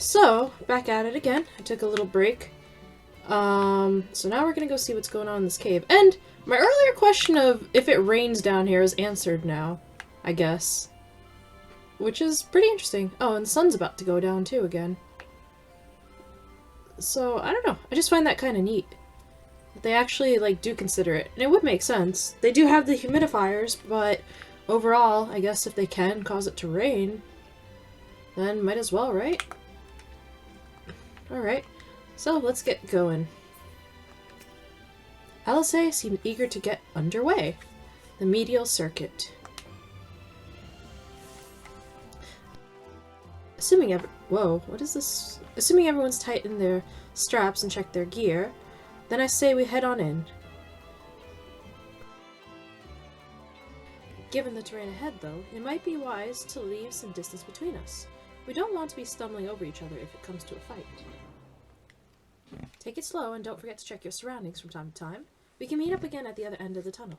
So, back at it again. I took a little break. So now we're gonna go see what's going on in this cave. And my earlier question of if it rains down here is answered now, I guess. Which is pretty interesting. Oh, and the sun's about to go down too again. So, I don't know. I just find that kind of neat. That they actually, like, do consider it. And it would make sense. They do have the humidifiers, but overall, I guess if they can cause it to rain, then might as well, right? Alright, so let's get going. LSA seemed eager to get underway. The medial circuit. Whoa, what is this? Assuming everyone's tightened their straps and checked their gear, then I say we head on in. Given the terrain ahead, though, it might be wise to leave some distance between us. We don't want to be stumbling over each other if it comes to a fight. Take it slow and don't forget to check your surroundings from time to time. We can meet up again at the other end of the tunnel.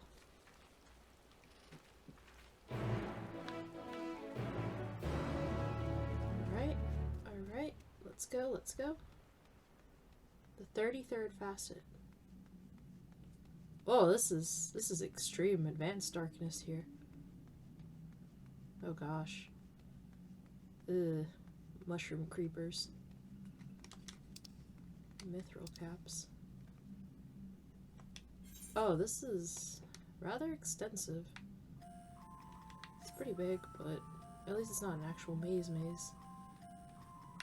Alright, let's go. The 33rd facet. Oh, this is extreme advanced darkness here. Oh gosh. Ugh. Mushroom creepers. Mithril caps. Oh, this is rather extensive. It's pretty big, but at least it's not an actual maze.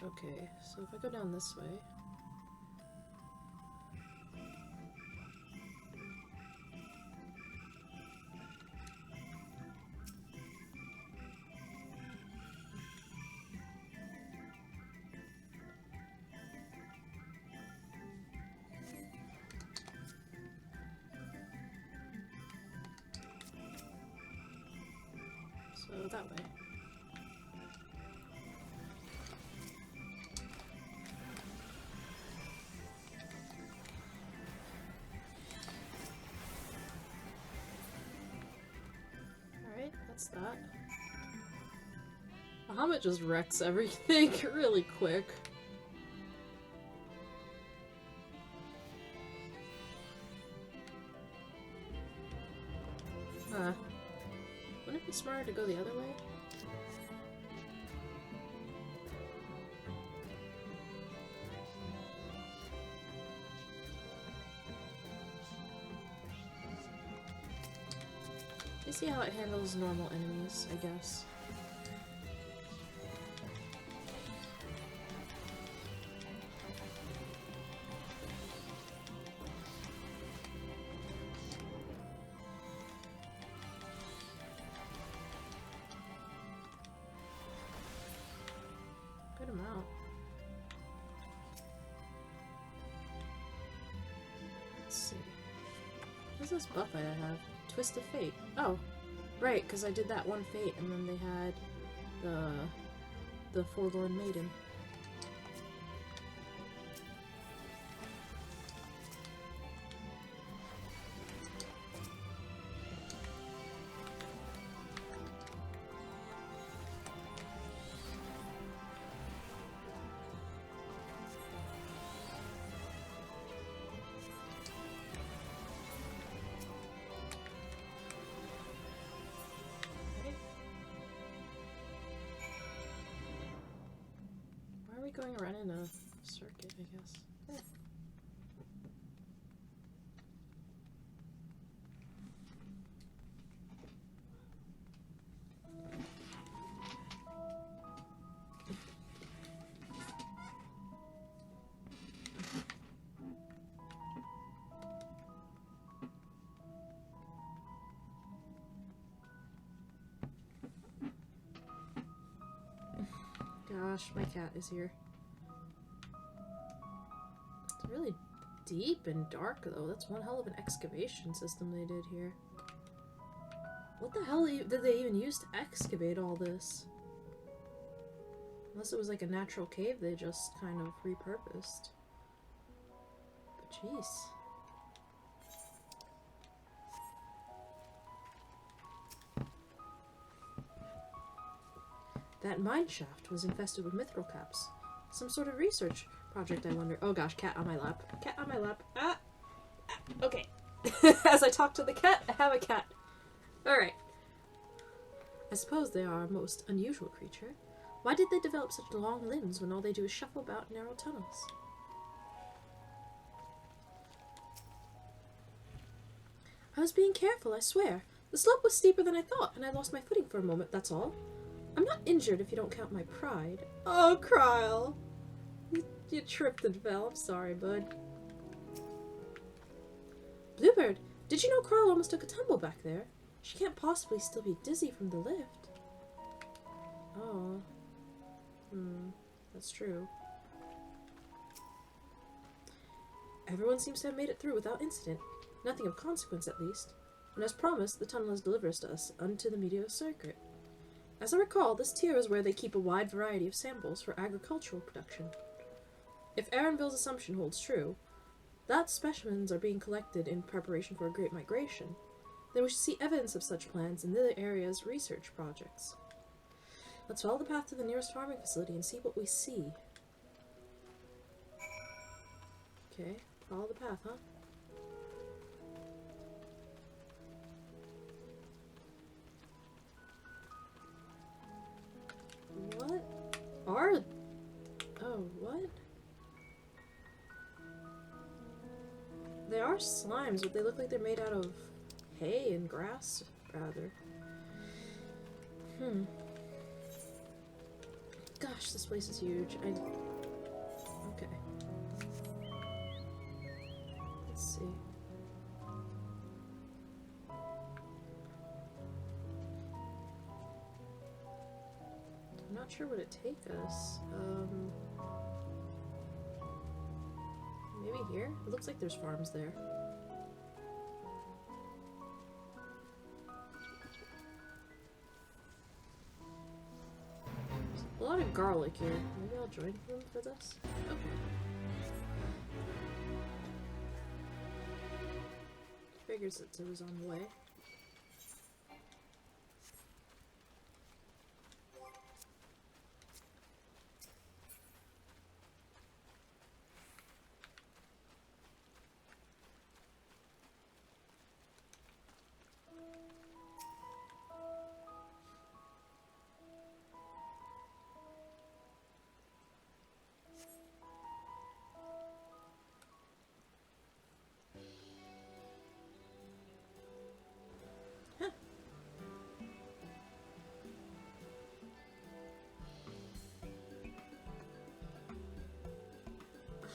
Okay, so if I go down this way... So that way. Alright, that's that. Bahamut just wrecks everything really quick. Huh. Wouldn't it be smarter to go the other way? You see how it handles normal enemies, I guess. Good amount. Let's see. What's this buff I have? Twist of Fate. Oh, right, because I did that one fate, and then they had the Forlorn Maiden. Going around in a circuit, I guess. Eh. Gosh, my cat is here. It's really deep and dark, though. That's one hell of an excavation system they did here. What the hell did they even use to excavate all this? Unless it was like a natural cave they just kind of repurposed. But jeez. That mine shaft was infested with mithril caps. Some sort of research project, I wonder. Oh gosh, cat on my lap. Cat on my lap. Okay. As I talk to the cat, I have a cat. Alright. I suppose they are a most unusual creature. Why did they develop such long limbs when all they do is shuffle about narrow tunnels? I was being careful, I swear. The slope was steeper than I thought, and I lost my footing for a moment, that's all. I'm not injured if you don't count my pride. Oh, Kryle! You tripped and fell. I'm sorry, bud. Bluebird, did you know Kryle almost took a tumble back there? She can't possibly still be dizzy from the lift. Oh. That's true. Everyone seems to have made it through without incident. Nothing of consequence, at least. And as promised, the tunnel has delivered us to us unto the meteor circuit. As I recall, this tier is where they keep a wide variety of samples for agricultural production. If Aaronville's assumption holds true, that specimens are being collected in preparation for a great migration, then we should see evidence of such plans in the area's research projects. Let's follow the path to the nearest farming facility and see what we see. Okay, follow the path, huh? What are... Oh, what? They are slimes, but they look like they're made out of hay and grass, rather. Gosh, this place is huge. Okay. Let's see. I'm not sure where to take us. Maybe here? It looks like there's farms there. There's a lot of garlic here. Maybe I'll join them for this? Okay. Figures that it was on the way.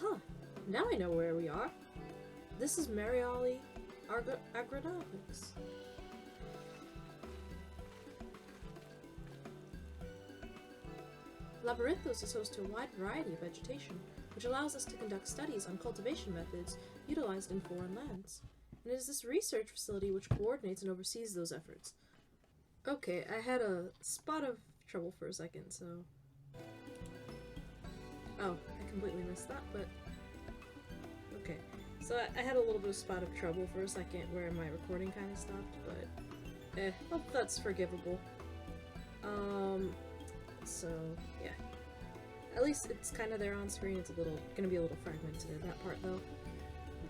Huh. Now I know where we are. This is Mariali Agronomics. Labyrinthos is host to a wide variety of vegetation, which allows us to conduct studies on cultivation methods utilized in foreign lands. And it is this research facility which coordinates and oversees those efforts. Okay, I had a spot of trouble for a second, so... Oh, I completely missed that, but... Okay. So I had a little bit of spot of trouble for a second where my recording kind of stopped, but... hope that's forgivable. So, yeah. At least it's kind of there on screen. It's gonna be a little fragmented in that part, though.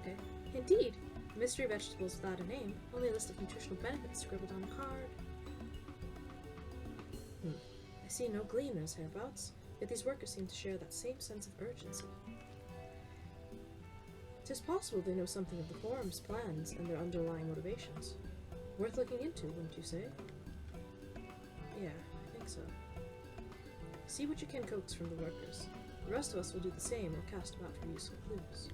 Okay. Indeed! Mystery vegetables without a name. Only a list of nutritional benefits scribbled on a card. I see no glee in those hereabouts, yet these workers seem to share that same sense of urgency. 'Tis possible they know something of the forum's plans and their underlying motivations. Worth looking into, wouldn't you say? Yeah, I think so. See what you can coax from the workers. The rest of us will do the same or cast about for useful clues.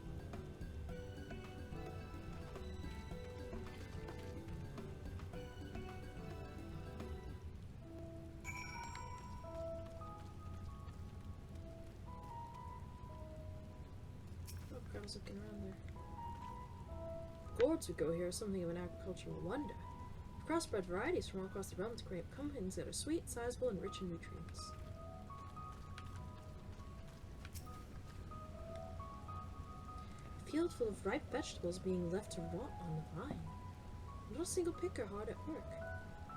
Oh, I was looking around there. Gourds we go here are something of an agricultural wonder. We've crossbred varieties from all across the realm to create pumpkins that are sweet, sizable, and rich in nutrients. A field full of ripe vegetables being left to rot on the vine. Not a single picker hard at work.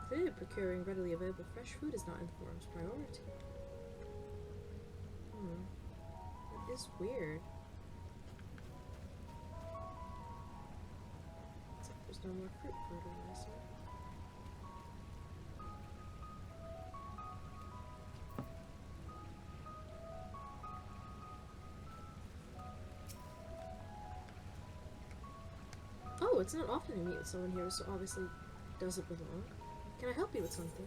Clearly procuring readily available fresh food is not in the forum's priority. is weird. Except there's no more fruit fertilizer. Oh, it's not often I meet with someone here, so obviously doesn't belong. Can I help you with something?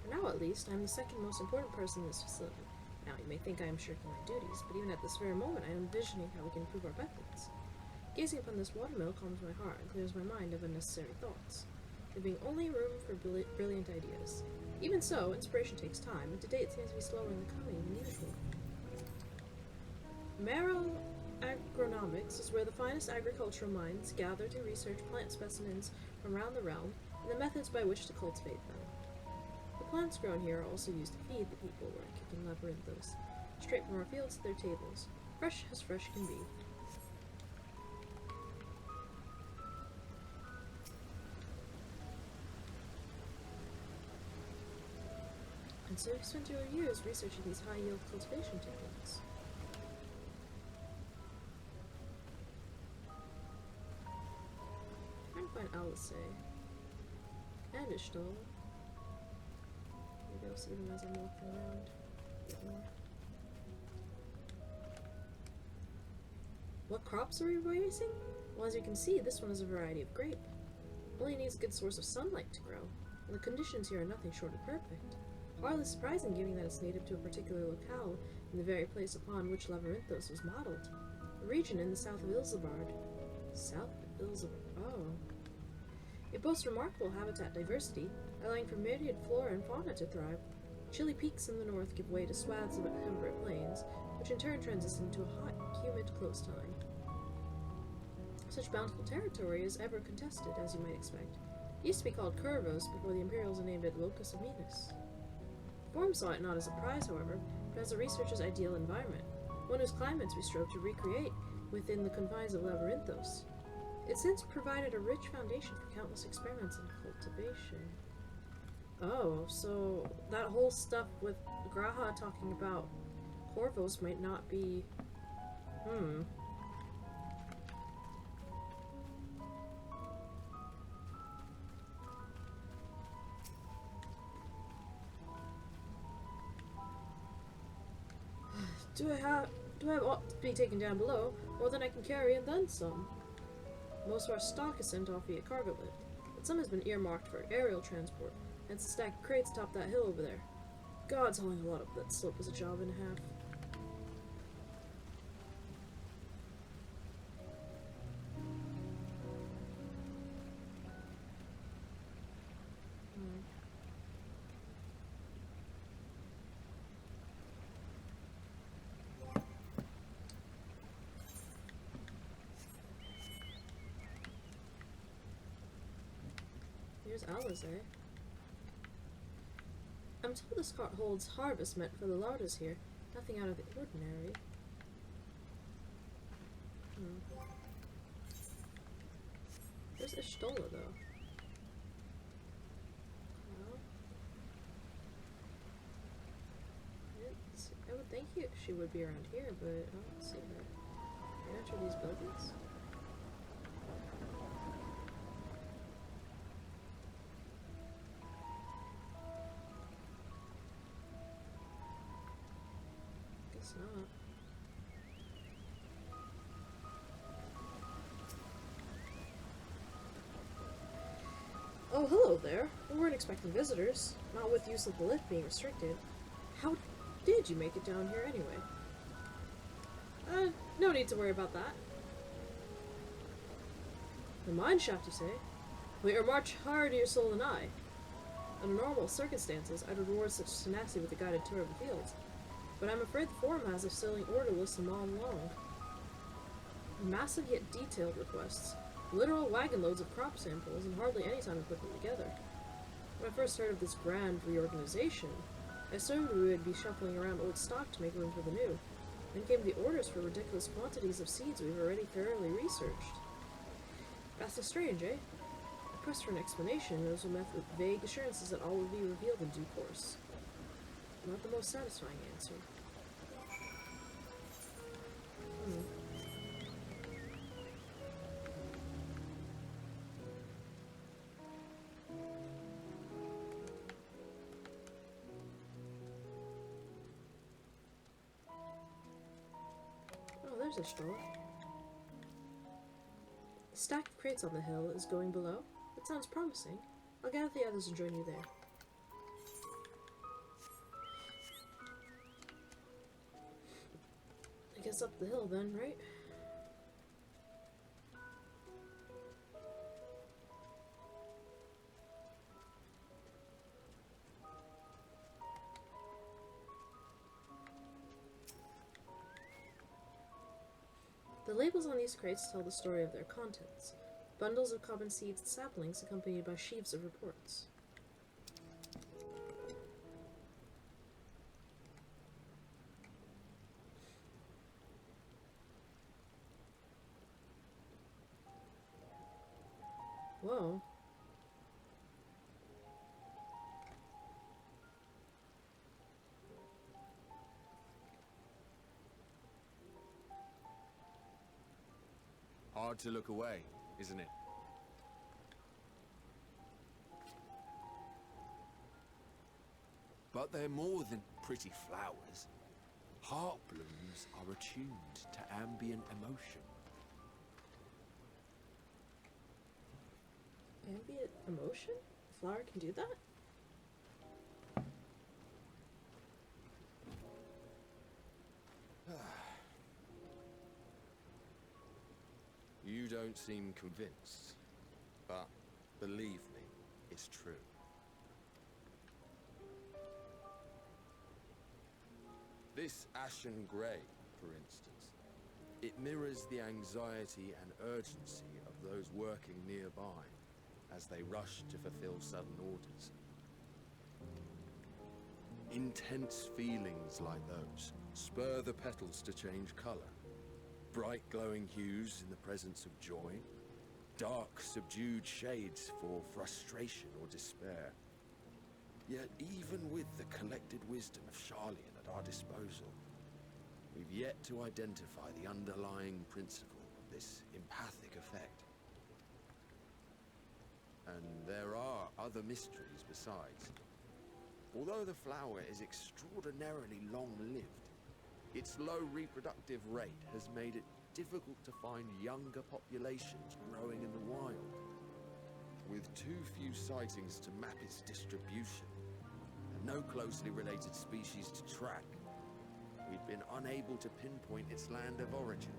For now, at least, I'm the second most important person in this facility. Now, you may think I am shirking my duties, but even at this very moment, I am envisioning how we can improve our methods. Gazing upon this watermill calms my heart and clears my mind of unnecessary thoughts, leaving only room for brilliant ideas. Even so, inspiration takes time, and to date it seems to be slower in the coming than usual. Merrill Agronomics is where the finest agricultural minds gather to research plant specimens from around the realm and the methods by which to cultivate them. The plants grown here are also used to feed the people who are kicking labyrinthos, straight from our fields to their tables, fresh as fresh can be. And so you spent your years researching these high-yield cultivation techniques. I'm trying to find Alice and Ishtal. Maybe I'll see them as I'm walking around a bit more. What crops are we raising? Well, as you can see, this one is a variety of grape. Only needs a good source of sunlight to grow, and the conditions here are nothing short of perfect. Hardly surprising given that it's native to a particular locale in the very place upon which Labyrinthos was modeled. A region in the south of Ilsabard. South of Ilsabard. Oh. It boasts remarkable habitat diversity, allowing for myriad flora and fauna to thrive. Chilly peaks in the north give way to swaths of temperate plains, which in turn transition into a hot, humid coastline. Such bountiful territory is ever contested, as you might expect. It used to be called Curvos before the Imperials named it Locus of Minas. Form saw it not as a prize, however, but as a researcher's ideal environment, one whose climates we strove to recreate within the confines of Labyrinthos. It since provided a rich foundation for countless experiments in cultivation. Oh, so that whole stuff with Graha talking about Corvos might not be... Do I have ought to be taken down below, more than I can carry and then some? Most of our stock is sent off via cargo lift, but some has been earmarked for aerial transport, hence the stack of crates atop that hill over there. God's hauling a lot up that slope was a job and a half. Here's Alizé. I'm told this cart holds harvest meant for the larders here. Nothing out of the ordinary. Where's Ishtola, though? Well, I would think she would be around here, but I don't see her. Can I enter these buildings? Guess not. Oh, hello there. We weren't expecting visitors. Not with use of the lift being restricted. How did you make it down here anyway? No need to worry about that. The mine shaft, you say? Well, you're much hardier soul than I. Under normal circumstances, I'd reward such tenacity with a guided tour of the fields. But I'm afraid the forum has a selling order list a mile long. Massive yet detailed requests. Literal wagon loads of crop samples, and hardly any time to put them together. When I first heard of this grand reorganization, I assumed we would be shuffling around old stock to make room for the new. Then came the orders for ridiculous quantities of seeds we've already thoroughly researched. That's strange, eh? The quest for an explanation was met with vague assurances that all would be revealed in due course. Not the most satisfying answer. there's a stroller. The stack of crates on the hill is going below. That sounds promising. I'll gather the others and join you there. I guess up the hill then, right? The labels on these crates tell the story of their contents. Bundles of common seeds and saplings accompanied by sheaves of reports. Whoa. Hard to look away, isn't it? But they're more than pretty flowers. Heart blooms are attuned to ambient emotion. Ambient emotion? A flower can do that? You don't seem convinced, but believe me, it's true. This ashen grey, for instance, it mirrors the anxiety and urgency of those working nearby as they rush to fulfill sudden orders. Intense feelings like those spur the petals to change colour. Bright glowing hues in the presence of joy, dark subdued shades for frustration or despair. Yet even with the collected wisdom of Charlian at our disposal, we've yet to identify the underlying principle of this empathic effect. And there are other mysteries besides. Although the flower is extraordinarily long-lived, its low reproductive rate has made it difficult to find younger populations growing in the wild. With too few sightings to map its distribution, and no closely related species to track, we've been unable to pinpoint its land of origin.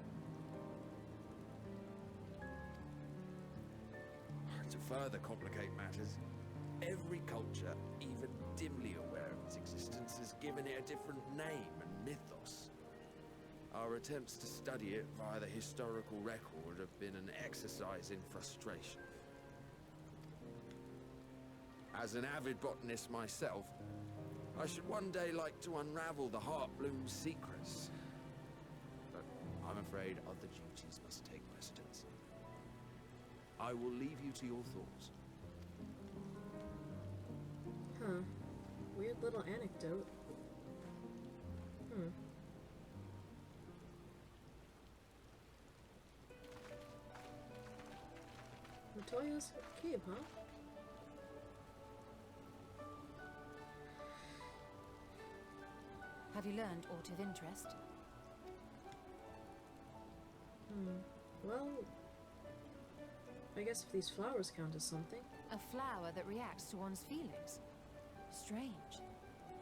To further complicate matters, every culture, even dimly aware of its existence, has given it a different name and mythos. Our attempts to study it via the historical record have been an exercise in frustration. As an avid botanist myself, I should one day like to unravel the Heartbloom's secrets. But I'm afraid other duties must take precedence. I will leave you to your thoughts. Huh. Weird little anecdote. Latoya's cave, huh? Have you learned aught of interest? Well, I guess if these flowers count as something. A flower that reacts to one's feelings? Strange.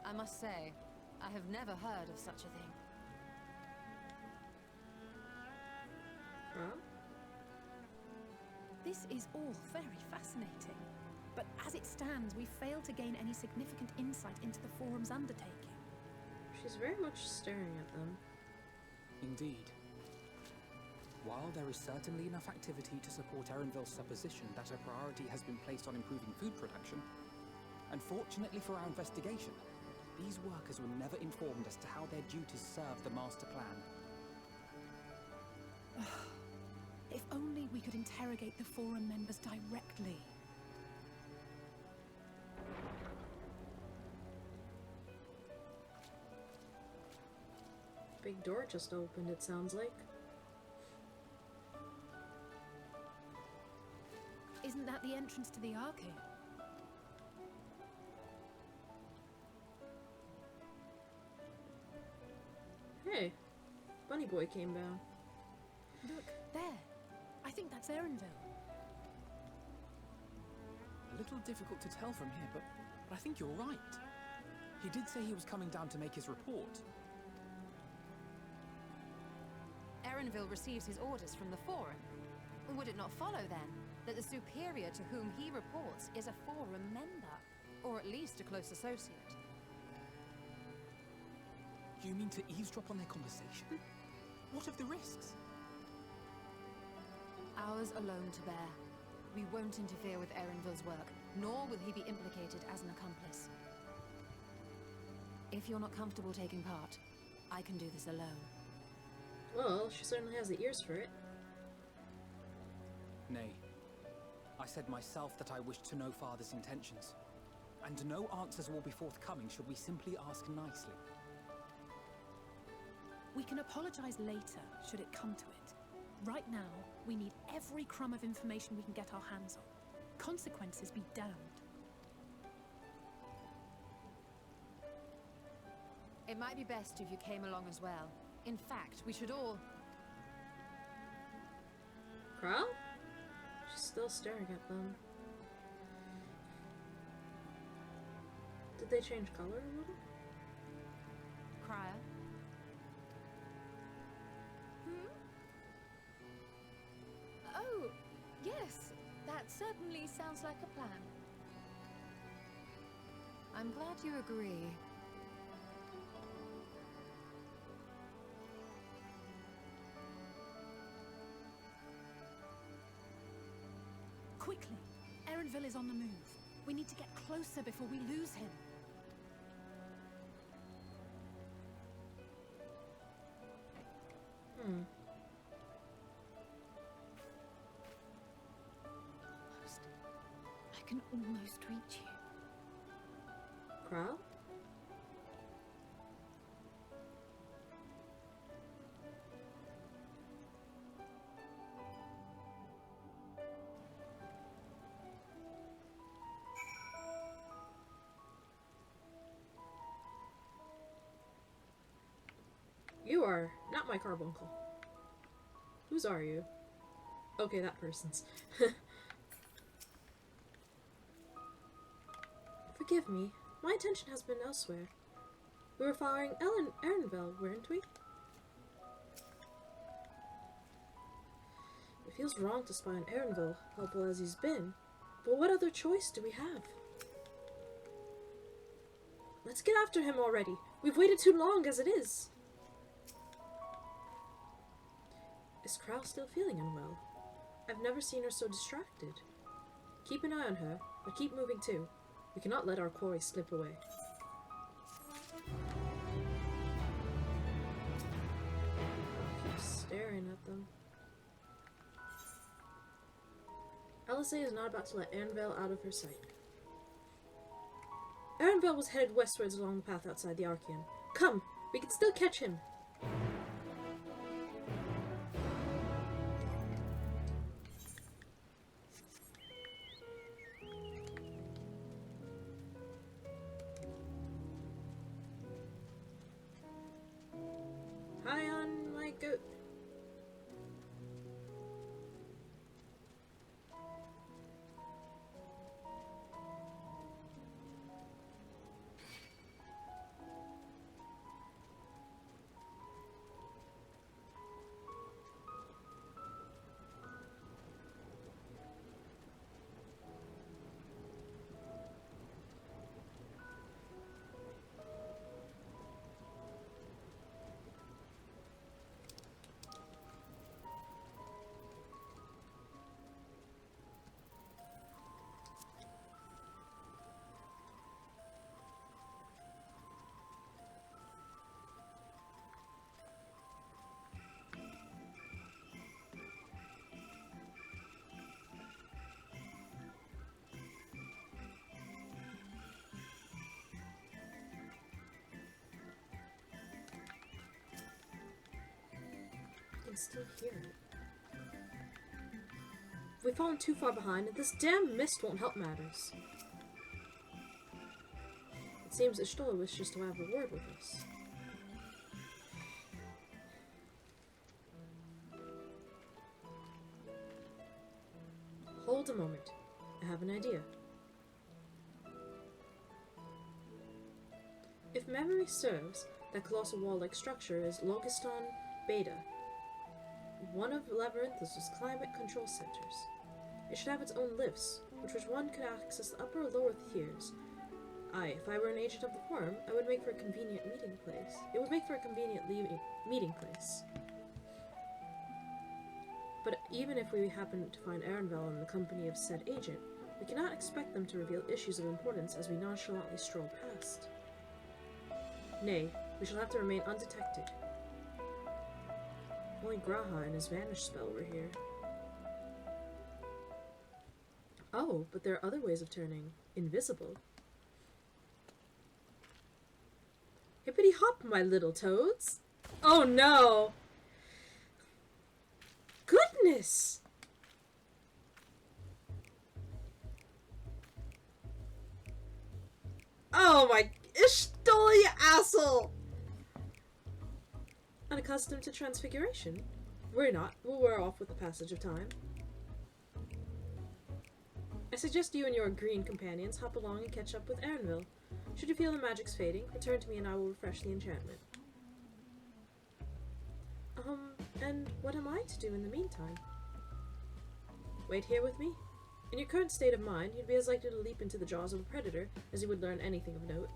I must say, I have never heard of such a thing. Huh? This is all very fascinating. But as it stands, we fail to gain any significant insight into the Forum's undertaking. She's very much staring at them. Indeed. While there is certainly enough activity to support Erenville's supposition that a priority has been placed on improving food production, unfortunately for our investigation, these workers were never informed as to how their duties serve the master plan. If only we could interrogate the Forum members directly. Big door just opened, it sounds like. Isn't that the entrance to the arcade? Hey, Bunny Boy came down. Look, there. I think that's Erenville. A little difficult to tell from here, but I think you're right. He did say he was coming down to make his report. Erenville receives his orders from the Forum. Would it not follow, then, that the superior to whom he reports is a Forum member? Or at least a close associate? You mean to eavesdrop on their conversation? What of the risks? Ours alone to bear. We won't interfere with Erenville's work, nor will he be implicated as an accomplice. If you're not comfortable taking part, I can do this alone. Well, she certainly has the ears for it. Nay. I said myself that I wished to know Father's intentions. And no answers will be forthcoming should we simply ask nicely. We can apologize later, should it come to it. Right now, we need every crumb of information we can get our hands on. Consequences be damned. It might be best if you came along as well. In fact, we should all... Crow? She's still staring at them. Did they change color a little? Crier? Oh, yes. That certainly sounds like a plan. I'm glad you agree. Quickly! Erenville is on the move. We need to get closer before we lose him. Almost. I can almost reach you. Crow? You are not my carbuncle. Whose are you? Okay, that person's. Forgive me. My attention has been elsewhere. We were following Erenville, weren't we? It feels wrong to spy on Erenville, helpful as he's been. But what other choice do we have? Let's get after him already. We've waited too long as it is. Is Crow still feeling unwell? I've never seen her so distracted. Keep an eye on her, but keep moving too. We cannot let our quarry slip away. Keep staring at them. Alizé is not about to let Erenville out of her sight. Erenville was headed westwards along the path outside the Archean. Come, we can still catch him. Hi on my goat. I can still hear it. If we've fallen too far behind, this damn mist won't help matters. It seems Ishtola wishes to have a word with us. Hold a moment. I have an idea. If memory serves, that colossal wall-like structure is Logiston Beta, one of Labyrinthus' climate control centers. It should have its own lifts, which one could access the upper or lower tiers. If I were an agent of the Forum, I would make for a convenient meeting place. It would make for a convenient meeting place. But even if we happen to find Arenville in the company of said agent, we cannot expect them to reveal issues of importance as we nonchalantly stroll past. Nay, we shall have to remain undetected. Only Graha and his vanish spell were here. Oh, but there are other ways of turning invisible. Hippity hop, my little toads! Oh no! Goodness! Oh my... Ishtola, you asshole! Unaccustomed to transfiguration? We're not. We'll wear off with the passage of time. I suggest you and your green companions hop along and catch up with Arenville. Should you feel the magic's fading, return to me and I will refresh the enchantment. And what am I to do in the meantime? Wait here with me. In your current state of mind, you'd be as likely to leap into the jaws of a predator as you would learn anything of note.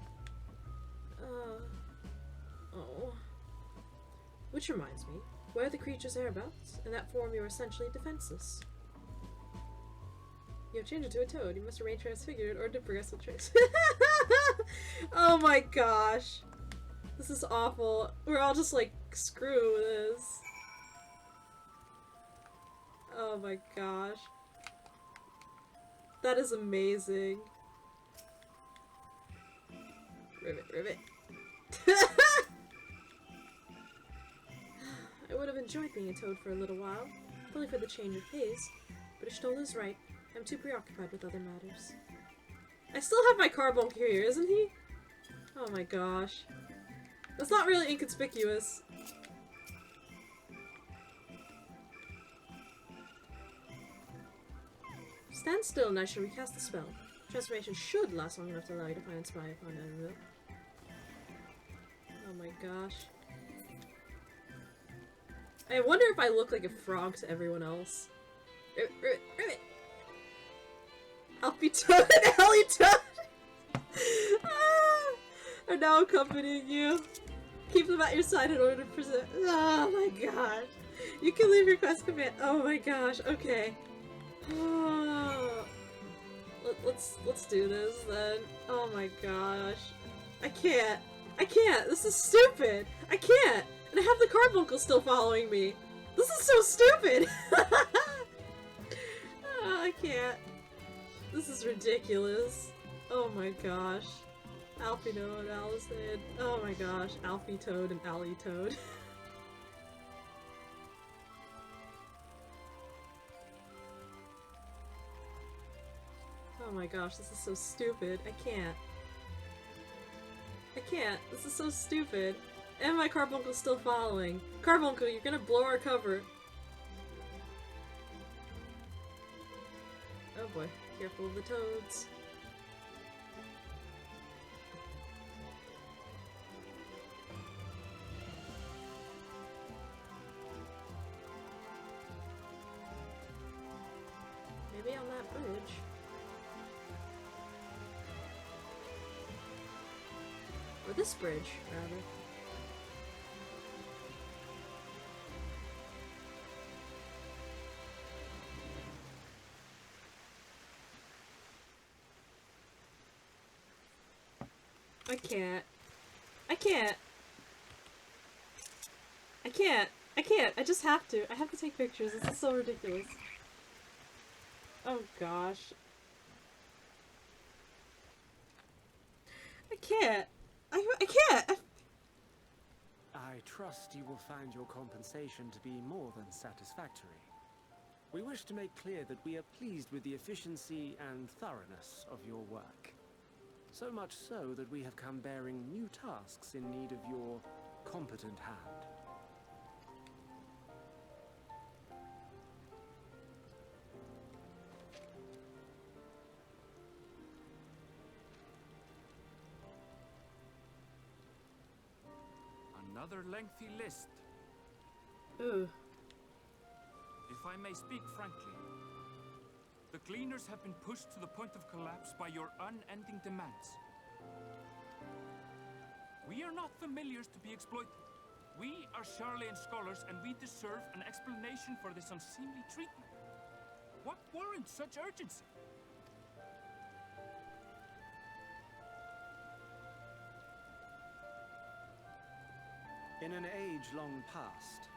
Oh. Which reminds me, where are the creatures thereabouts? In that form you are essentially defenseless. You have changed into a toad. You must remain transfigured or to progress with trace. Oh my gosh. This is awful. We're all just like, screw this. Oh my gosh. That is amazing. Rivet, rivet. I would have enjoyed being a toad for a little while, if only for the change of pace, but Ishtola is right. I'm too preoccupied with other matters. I still have my carbuncle here, isn't he? Oh my gosh. That's not really inconspicuous. Stand still and I shall recast the spell. Transformation should last long enough to allow you to find and spy upon Arenville. Oh my gosh. I wonder if I look like a frog to everyone else. Rivet! Alfie Toad and Ellie Toad! Are now accompanying you. Keep them at your side in order to present. Oh my gosh. You can leave your quest command. Oh my gosh, okay. Oh. Let's do this then. Oh my gosh. I can't. This is stupid. I can't. And I have the carbuncle still following me. This is so stupid. Oh, I can't. This is ridiculous. Oh my gosh. Alfie Toad, Allison. Oh my gosh. Alfie Toad and Allie Toad. Oh my gosh, this is so stupid. I can't. This is so stupid. And my carbuncle's still following. Carbuncle, you're gonna blow our cover. Oh boy, careful of the toads. Maybe on that bridge. Or this bridge, rather. I can't. I just have to. I have to take pictures. This is so ridiculous. Oh gosh. I can't. I trust you will find your compensation to be more than satisfactory. We wish to make clear that we are pleased with the efficiency and thoroughness of your work. So much so that we have come bearing new tasks in need of your competent hand. Another lengthy list. Ooh. If I may speak frankly, the Gleaners have been pushed to the point of collapse by your unending demands. We are not familiars to be exploited. We are Charlayan scholars, and we deserve an explanation for this unseemly treatment. What warrants such urgency? In an age long past,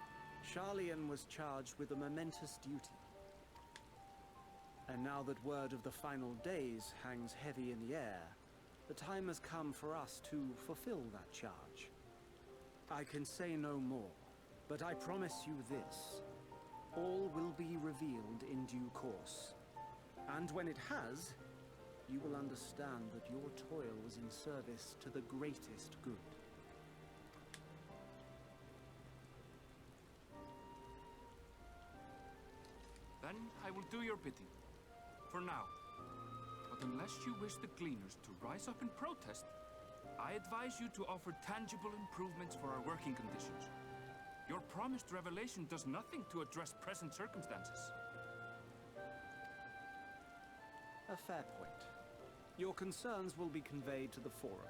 Charlian was charged with a momentous duty. And now that word of the final days hangs heavy in the air, the time has come for us to fulfill that charge. I can say no more, but I promise you this. All will be revealed in due course. And when it has, you will understand that your toil was in service to the greatest good. Then I will do your bidding. For now. But unless you wish the Gleaners to rise up in protest, I advise you to offer tangible improvements for our working conditions. Your promised revelation does nothing to address present circumstances. A fair point. Your concerns will be conveyed to the Forum.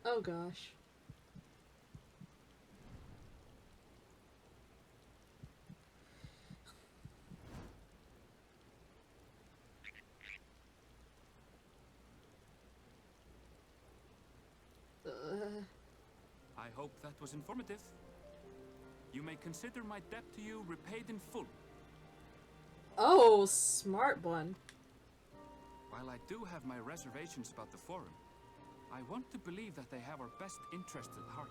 Oh gosh. I hope that was informative. You may consider my debt to you repaid in full. Oh, smart one. While I do have my reservations about the Forum, I want to believe that they have our best interests at heart.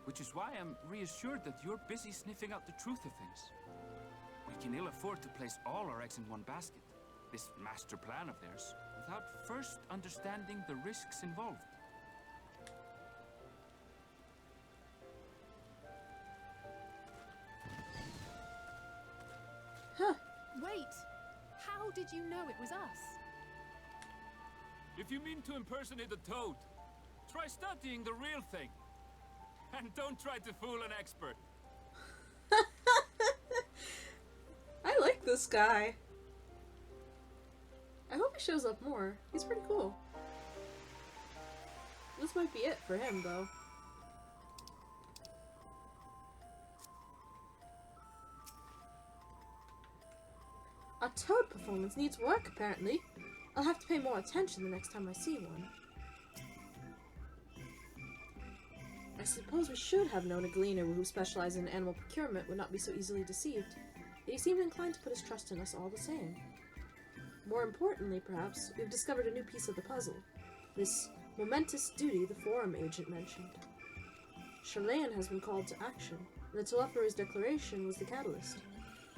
Which is why I'm reassured that you're busy sniffing out the truth of things. We can ill afford to place all our eggs in one basket, this master plan of theirs, without first understanding the risks involved. Huh. Wait! How did you know it was us? If you mean to impersonate a toad, try studying the real thing. And don't try to fool an expert. I like this guy. I hope he shows up more. He's pretty cool. This might be it for him, though. A toad performance needs work, apparently. I'll have to pay more attention the next time I see one. I suppose we should have known a gleaner who specialized in animal procurement would not be so easily deceived, yet he seemed inclined to put his trust in us all the same. More importantly, perhaps, we've discovered a new piece of the puzzle. This momentous duty the Forum agent mentioned. Charlayan has been called to action, and the Telephory's declaration was the catalyst.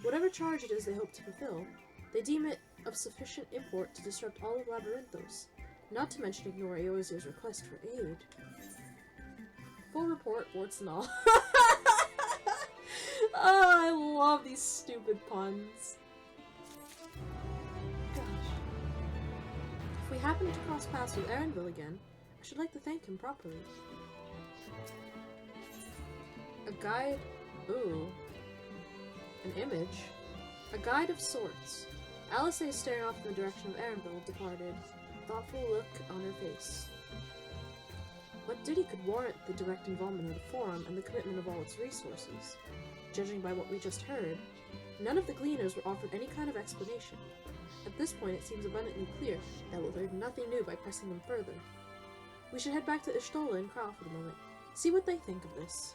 Whatever charge it is they hope to fulfill, they deem it of sufficient import to disrupt all of Labyrinthos, not to mention ignore Eorzeir's request for aid. Full report, warts and all. Oh, I love these stupid puns. Gosh. If we happen to cross paths with Erenville again, I should like to thank him properly. A guide... Ooh. An image. A guide of sorts. Alice, staring off in the direction of Erenville, departed, thoughtful look on her face. What duty could warrant the direct involvement of the Forum and the commitment of all its resources? Judging by what we just heard, none of the Gleaners were offered any kind of explanation. At this point, it seems abundantly clear that we'll learn nothing new by pressing them further. We should head back to Ishtola and Kral for the moment, see what they think of this.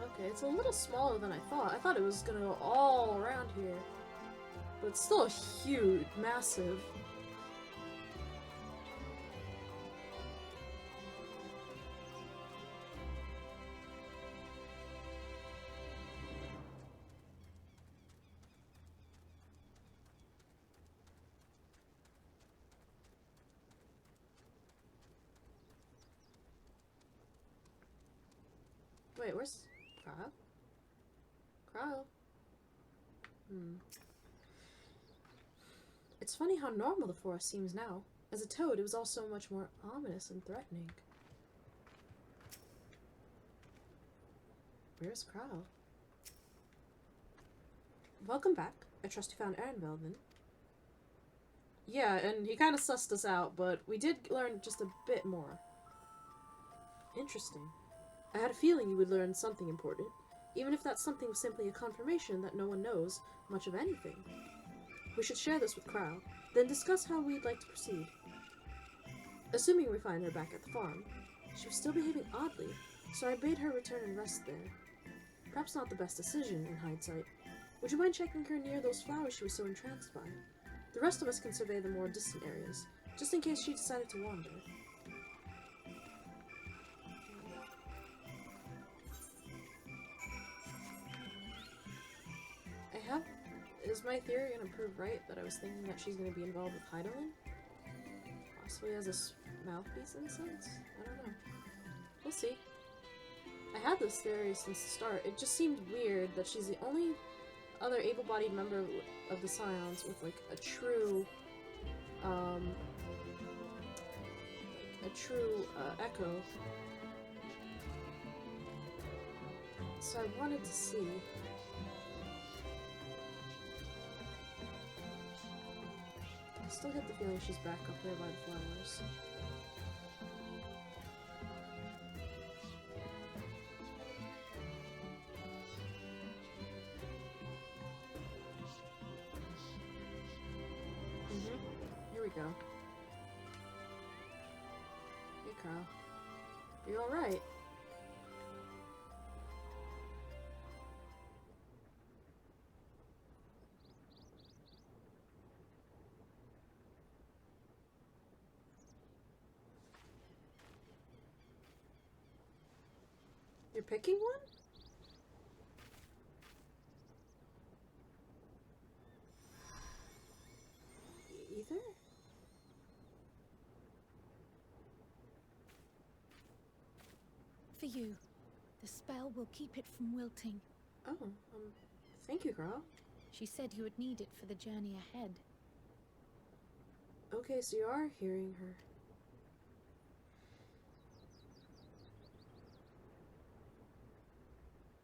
Alright. Okay, it's a little smaller than I thought. I thought it was gonna go all around here. But it's still huge, massive. Wait, where's Cryle? Cryle? It's funny how normal the forest seems now. As a toad, it was all so much more ominous and threatening. Where's Cryle? Welcome back. I trust you found Erenville then. Yeah, and he kind of sussed us out, but we did learn just a bit more. Interesting. I had a feeling you would learn something important, even if that something was simply a confirmation that no one knows much of anything. We should share this with Cryle, then discuss how we'd like to proceed. Assuming we find her back at the farm, she was still behaving oddly, so I bade her return and rest there. Perhaps not the best decision in hindsight. Would you mind checking her near those flowers she was so entranced by? The rest of us can survey the more distant areas, just in case she decided to wander. Is my theory gonna prove right that I was thinking that she's gonna be involved with Heidelin? Possibly as a mouthpiece in a sense? I don't know. We'll see. I had this theory since the start. It just seemed weird that she's the only other able-bodied member of the Scions with like a true echo. So I wanted to see. I still get the feeling she's back up there by the flowers. Here we go. Hey, Cryle. You alright? You're picking one? Either? For you. The spell will keep it from wilting. Oh, thank you, Cryle. She said you would need it for the journey ahead. Okay, so you are hearing her.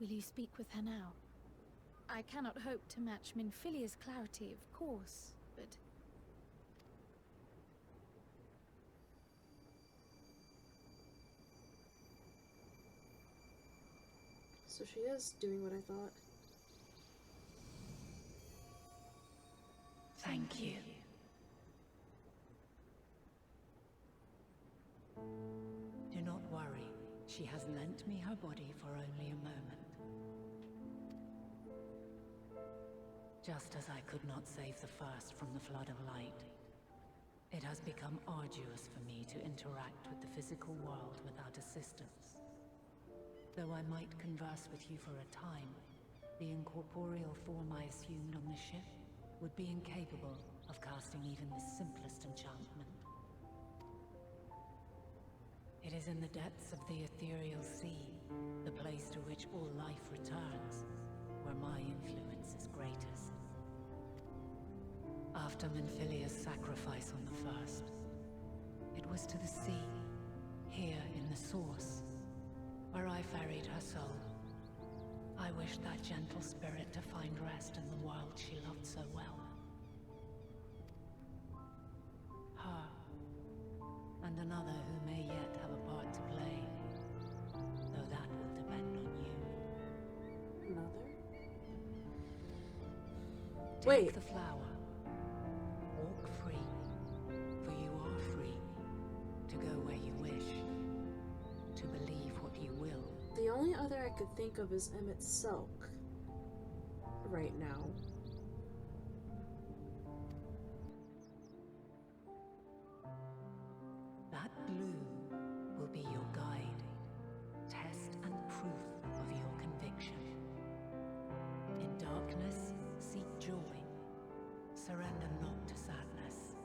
Will you speak with her now? I cannot hope to match Minfilia's clarity, of course, but... So she is doing what I thought. Thank you. Do not worry. She has lent me her body for only a moment. Just as I could not save the first from the flood of light, it has become arduous for me to interact with the physical world without assistance. Though I might converse with you for a time, the incorporeal form I assumed on the ship would be incapable of casting even the simplest enchantment. It is in the depths of the ethereal sea, the place to which all life returns, where my influence is greatest. After Minfilia's sacrifice on the first, it was to the sea, here in the source, where I ferried her soul. I wished that gentle spirit to find rest in the world she loved so well. Her, and another who may yet have a part to play, though that will depend on you. Another? Take Wait. the flower. Walk free, for you are free to go where you wish, to believe what you will. The only other other I could think of is Emmett Selk right now. That blue will be your guide, test and proof of your conviction. In darkness, seek joy. Surrender not to sadness,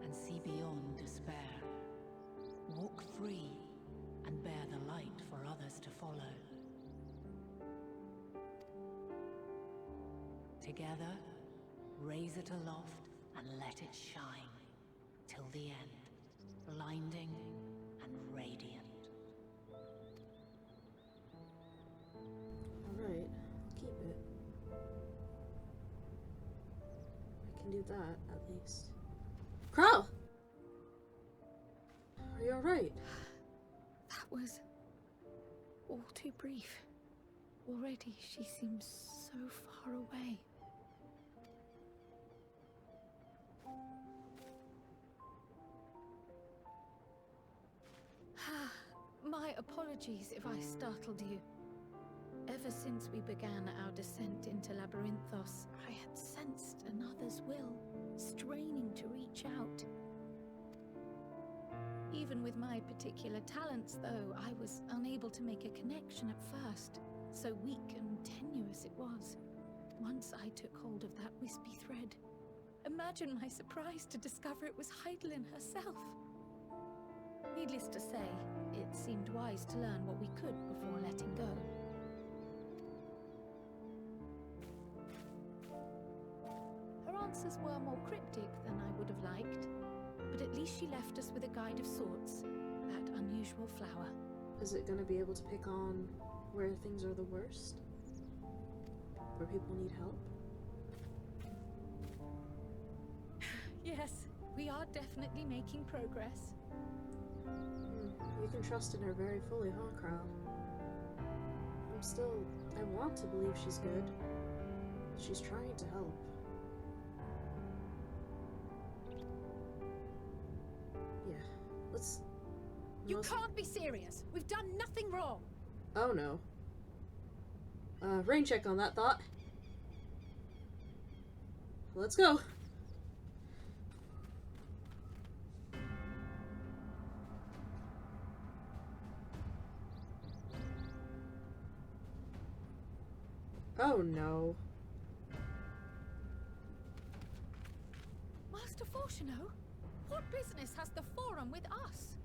and see beyond despair. Walk free, and bear the light for others to follow. Together, raise it aloft and let it shine, till the end, blinding and radiant. Alright, I'll keep it. I can do that, at least. Krell! Are you alright? That was all too brief. Already she seems so far away. My apologies if I startled you. Ever since we began our descent into Labyrinthos, I had sensed another's will, straining to reach out. Even with my particular talents, though, I was unable to make a connection at first. So weak and tenuous it was. Once I took hold of that wispy thread. Imagine my surprise to discover it was Heidelin herself. Needless to say, it seemed wise to learn what we could before letting go. Her answers were more cryptic than I would have liked, but at least she left us with a guide of sorts, that unusual flower. Is it gonna be able to pick on where things are the worst? Where people need help? Yes, we are definitely making progress. You can trust in her very fully, huh, Krell? I want to believe she's good. She's trying to help. Yeah, let's... You can't be serious! We've done nothing wrong! Oh no. Rain check on that thought. Let's go. Oh no. Master Fortuno, what business has the Forum with us?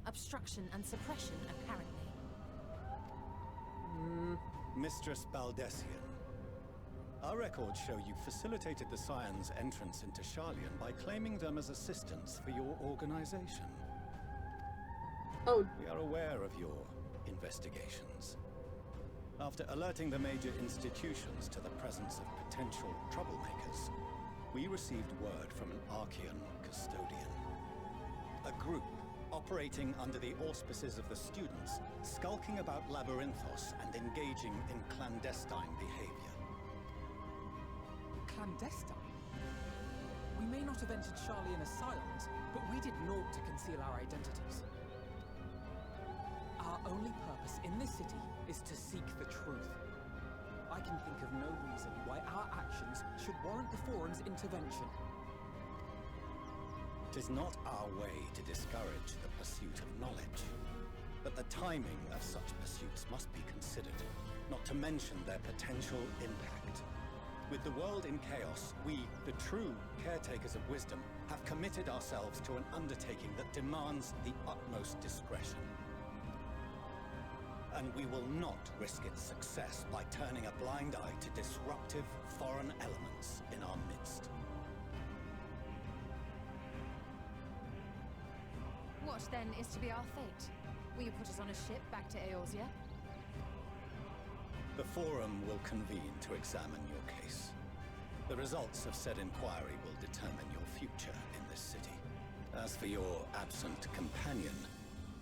Obstruction and suppression, apparently. Mistress Baldessian, our records show you facilitated the Scions' entrance into Sharlayan by claiming them as assistants for your organization. Oh. We are aware of your investigations. After alerting the major institutions to the presence of potential troublemakers, we received word from an Archean custodian. A group operating under the auspices of the students, skulking about Labyrinthos and engaging in clandestine behavior. Clandestine? We may not have entered Sharlayan as Scions, but we did naught to conceal our identities. Our only purpose in this city is to seek the truth. I can think of no reason why our actions should warrant the Forum's intervention. It is not our way to discourage the pursuit of knowledge, but the timing of such pursuits must be considered, not to mention their potential impact. With the world in chaos, we, the true caretakers of wisdom, have committed ourselves to an undertaking that demands the utmost discretion. And we will not risk its success by turning a blind eye to disruptive foreign elements in our midst. What, then, is to be our fate? Will you put us on a ship back to Eorzea? The Forum will convene to examine your case. The results of said inquiry will determine your future in this city. As for your absent companion,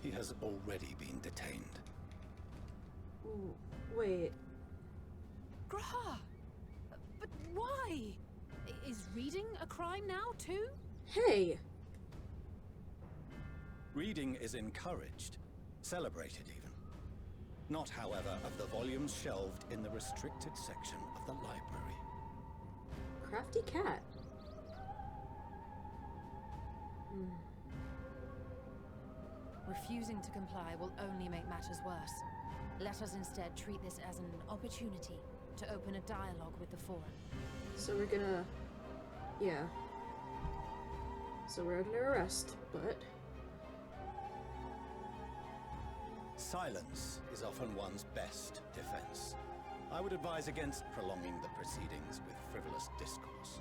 he has already been detained. Ooh, wait. Graha! But why? Is reading a crime now, too? Hey! Reading is encouraged, celebrated even. Not, however, of the volumes shelved in the restricted section of the library. Crafty cat. Refusing to comply will only make matters worse. Let us instead treat this as an opportunity to open a dialogue with the Forum. So we're gonna... yeah. So we're under arrest, but... Silence is often one's best defense. I would advise against prolonging the proceedings with frivolous discourse.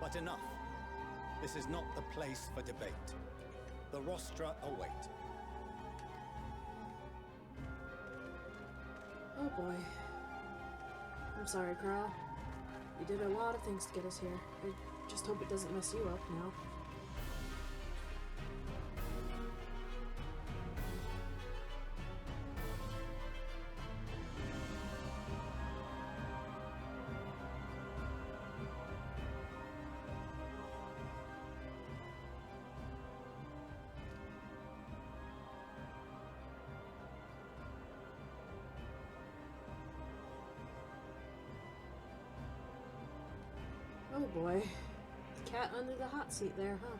But enough. This is not the place for debate. The rostra await. Oh boy. I'm sorry, Carl. You did a lot of things to get us here. I just hope it doesn't mess you up now. Oh boy. The cat under the hot seat there, huh?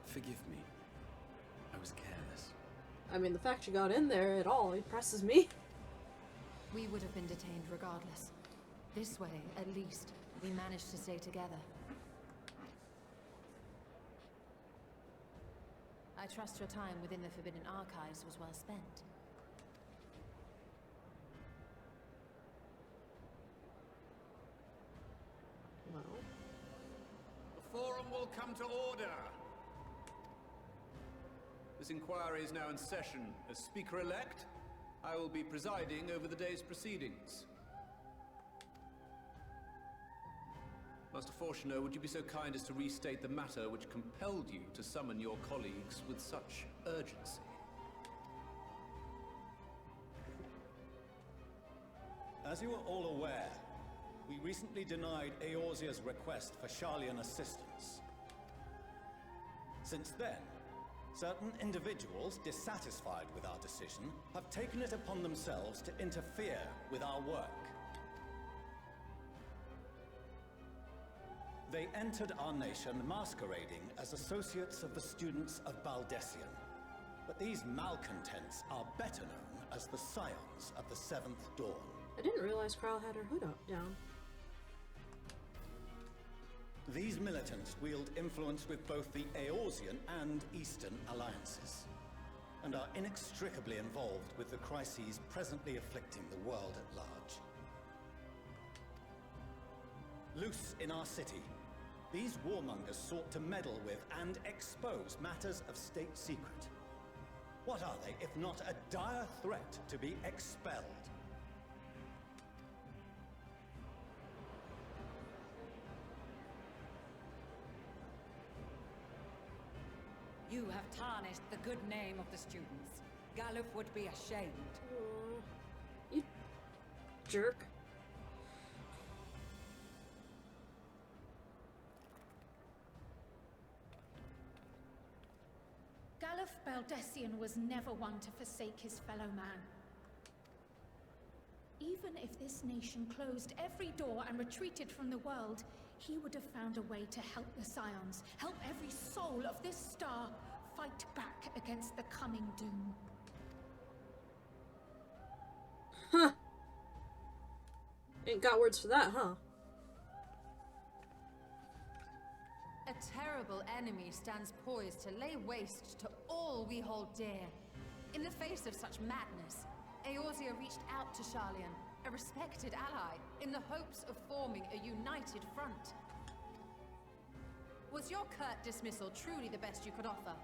Forgive me. I was careless. I mean, the fact you got in there at all impresses me. We would have been detained regardless. This way, at least, we managed to stay together. I trust your time within the Forbidden Archives was well spent. Well... The Forum will come to order! This inquiry is now in session. As Speaker-elect, I will be presiding over the day's proceedings. Master Fortuner, would you be so kind as to restate the matter which compelled you to summon your colleagues with such urgency? As you are all aware, we recently denied Eorzea's request for Sharlayan assistance. Since then, certain individuals dissatisfied with our decision have taken it upon themselves to interfere with our work. They entered our nation masquerading as associates of the students of Baldessian. But these malcontents are better known as the Scions of the Seventh Dawn. I didn't realize Carl had her hood up down. These militants wield influence with both the Eorzean and Eastern alliances, and are inextricably involved with the crises presently afflicting the world at large. Loose in our city, these warmongers sought to meddle with and expose matters of state secret. What are they, if not a dire threat to be expelled? You have tarnished the good name of the students. Galuf would be ashamed. You jerk. Galuf Baldessian was never one to forsake his fellow man. Even if this nation closed every door and retreated from the world, he would have found a way to help the Scions, help every soul of this star fight back against the coming doom. Huh. Ain't got words for that, huh? A terrible enemy stands poised to lay waste to all we hold dear. In the face of such madness, Eorzea reached out to Sharlayan, a respected ally, in the hopes of forming a united front. Was your curt dismissal truly the best you could offer?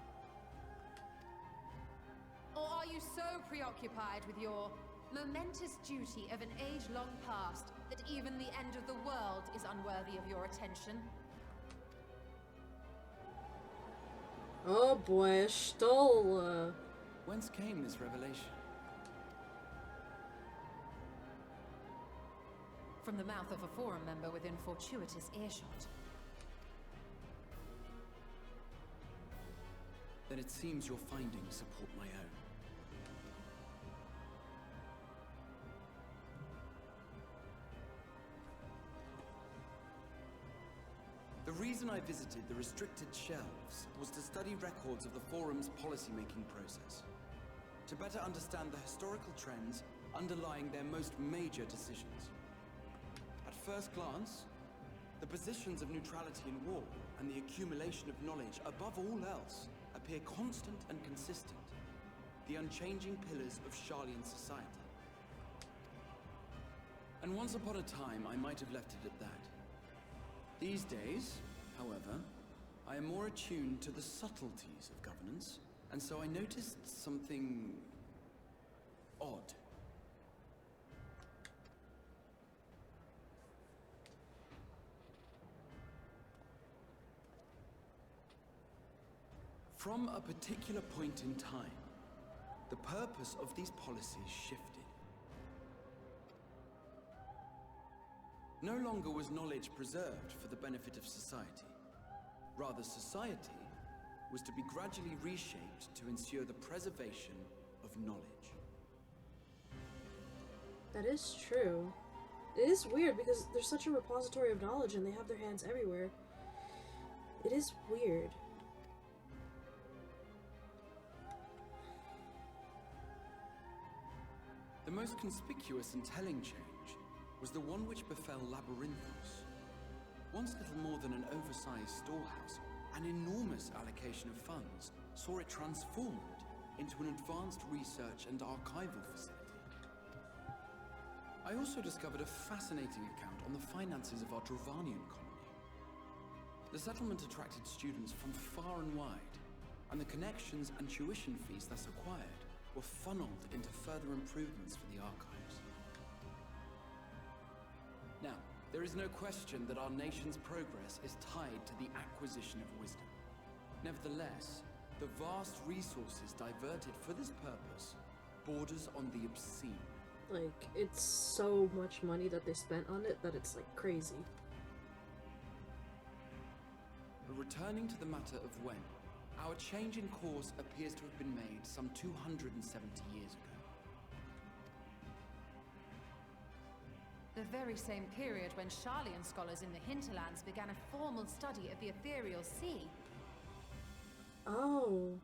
Or are you so preoccupied with your momentous duty of an age long past that even the end of the world is unworthy of your attention? Oh boy, Stoll. Whence came this revelation? from the mouth of a forum member within fortuitous earshot. Then it seems your findings support my own. The reason I visited the restricted shelves was to study records of the Forum's policymaking process, to better understand the historical trends underlying their most major decisions. At first glance, the positions of neutrality in war and the accumulation of knowledge above all else appear constant and consistent, the unchanging pillars of Sharlayan society. And once upon a time, I might have left it at that. These days, however, I am more attuned to the subtleties of governance, and so I noticed something odd. From a particular point in time, the purpose of these policies shifted. No longer was knowledge preserved for the benefit of society. Rather, society was to be gradually reshaped to ensure the preservation of knowledge. That is true. It is weird because there's such a repository of knowledge and they have their hands everywhere. It is weird. The most conspicuous and telling change was the one which befell Labyrinthos. Once little more than an oversized storehouse, an enormous allocation of funds saw it transformed into an advanced research and archival facility. I also discovered a fascinating account on the finances of our Dravanian colony. The settlement attracted students from far and wide, and the connections and tuition fees thus acquired were funneled into further improvements for the archives. Now, there is no question that our nation's progress is tied to the acquisition of wisdom. Nevertheless, the vast resources diverted for this purpose borders on the obscene. Like, it's so much money that they spent on it that it's, like, crazy. But returning to the matter of when, our change in course appears to have been made some 270 years ago. The very same period when Sharlayan scholars in the hinterlands began a formal study of the ethereal sea. Oh.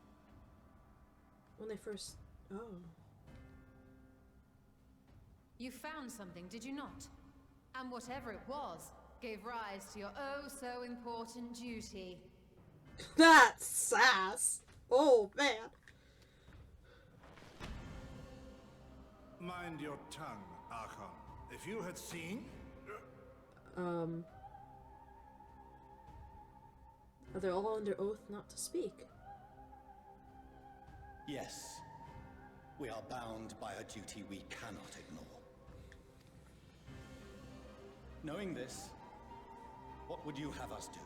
When they first... Oh. You found something, did you not? And whatever it was, gave rise to your oh-so-important duty. That's sass! Oh, man. Mind your tongue, Archon. If you had seen... Are they all under oath not to speak? Yes. We are bound by a duty we cannot ignore. Knowing this, what would you have us do?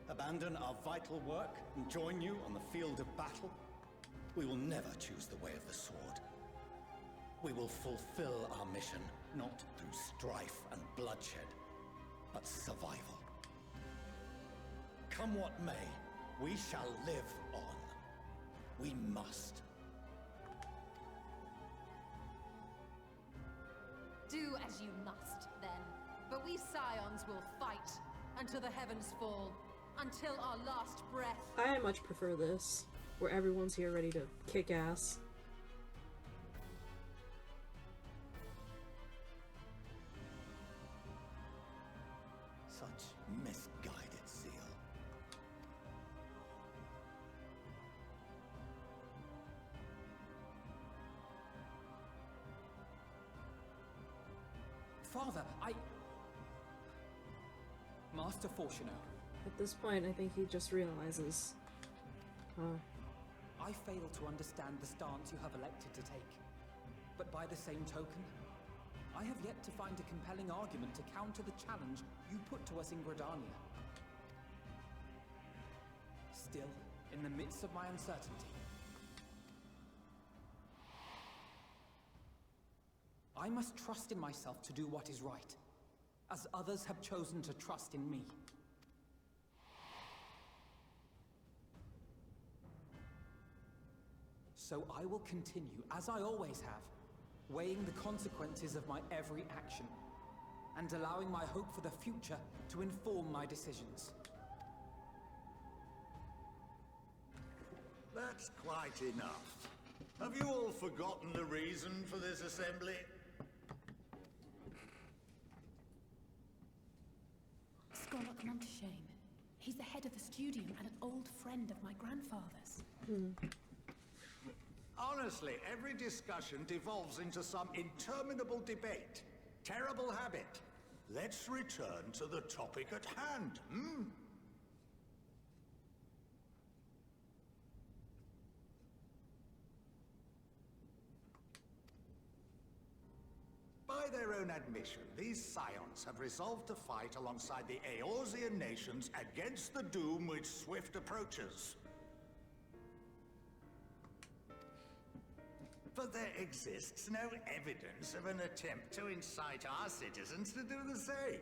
Abandon our vital work and join you on the field of battle? We will never choose the way of the sword. We will fulfill our mission, not through strife and bloodshed, but survival. Come what may, we shall live on. We must. Do as you must, then. But we Scions will fight until the heavens fall, until our last breath. I much prefer this, where everyone's here ready to kick ass. Such misguided zeal. Father, Master Fortuno. At this point, I think he just realizes. I fail to understand the stance you have elected to take. But by the same token, I have yet to find a compelling argument to counter the challenge you put to us in Gridania. Still, in the midst of my uncertainty, I must trust in myself to do what is right, as others have chosen to trust in me. So I will continue, as I always have, weighing the consequences of my every action, and allowing my hope for the future to inform my decisions. That's quite enough. Have you all forgotten the reason for this assembly? Scholar Monteshane. He's the head of the studium and an old friend of my grandfather's. Honestly, every discussion devolves into some interminable debate. Terrible habit. Let's return to the topic at hand, hmm? By their own admission, these scions have resolved to fight alongside the Eorzean nations against the doom which swift approaches. But there exists no evidence of an attempt to incite our citizens to do the same.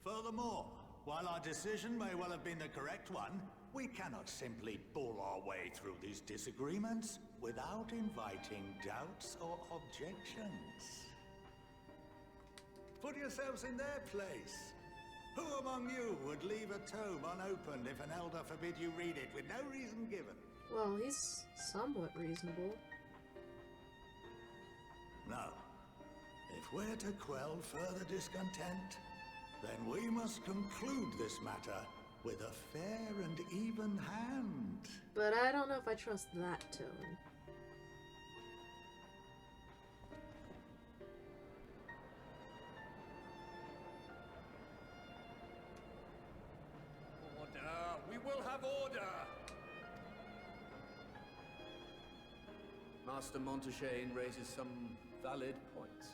Furthermore, while our decision may well have been the correct one, we cannot simply bull our way through these disagreements without inviting doubts or objections. Put yourselves in their place. Who among you would leave a tome unopened if an elder forbid you read it with no reason given? Well, he's somewhat reasonable. No. If we're to quell further discontent, then we must conclude this matter with a fair and even hand. But I don't know if I trust that tone. Order! We will have order! Master Monteshane raises some valid points.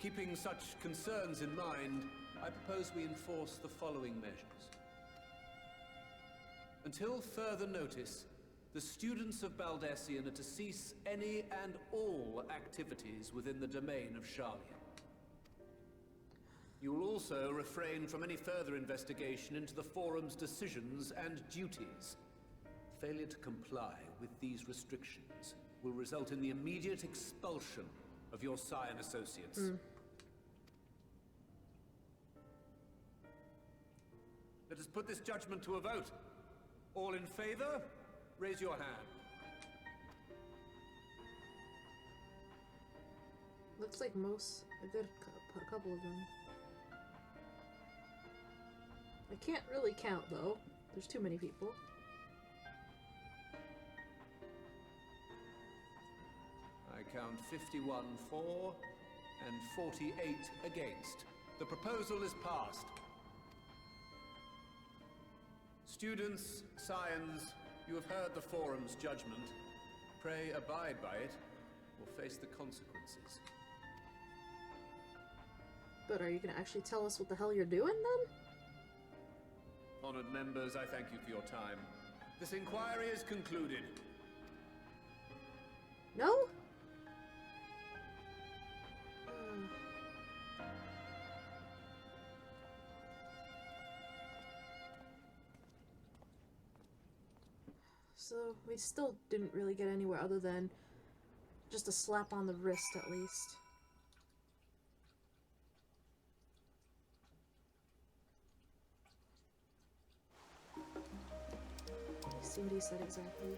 Keeping such concerns in mind, I propose we enforce the following measures. Until further notice, the students of Baldessian are to cease any and all activities within the domain of Sharlian. You will also refrain from any further investigation into the Forum's decisions and duties. Failure to comply with these restrictions will result in the immediate expulsion of your Scion associates. Let us put this judgment to a vote. All in favor, raise your hand. Looks like a couple of them. I can't really count though. There's too many people. I count 51 for and 48 against. The proposal is passed. Students, scions, you have heard the Forum's judgment. Pray abide by it, or face the consequences. But are you gonna actually tell us what the hell you're doing then? Honored members, I thank you for your time. This inquiry is concluded. No? So, we still didn't really get anywhere other than just a slap on the wrist, at least. See what he said exactly.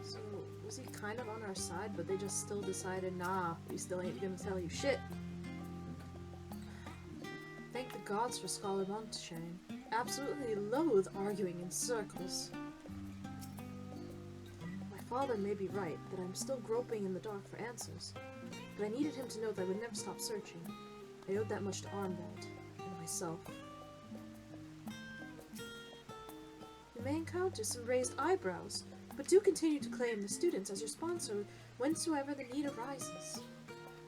So, was he kind of on our side, but they just still decided, nah, we still ain't gonna tell you shit. Thank the gods for Scholar Monteshane. Absolutely loathe arguing in circles. My father may be right, that I'm still groping in the dark for answers, but I needed him to know that I would never stop searching. I owed that much to Armbald, and myself. You may encounter some raised eyebrows, but do continue to claim the students as your sponsor whensoever the need arises.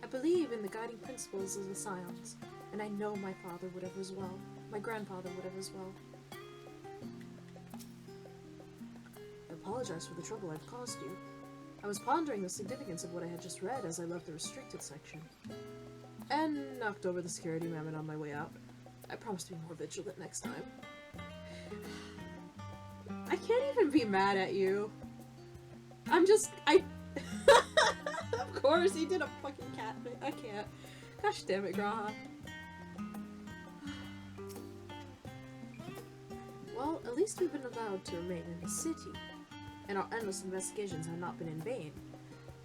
I believe in the guiding principles of the Scions, and I know my father would have as well. My grandfather would have as well. I apologize for the trouble I've caused you. I was pondering the significance of what I had just read as I left the restricted section, and knocked over the security mammoth on my way out. I promise to be more vigilant next time. I can't even be mad at you. Of course, he did a fucking cat thing. I can't. Gosh damn it, Graha. Well, at least we've been allowed to remain in the city, and our endless investigations have not been in vain.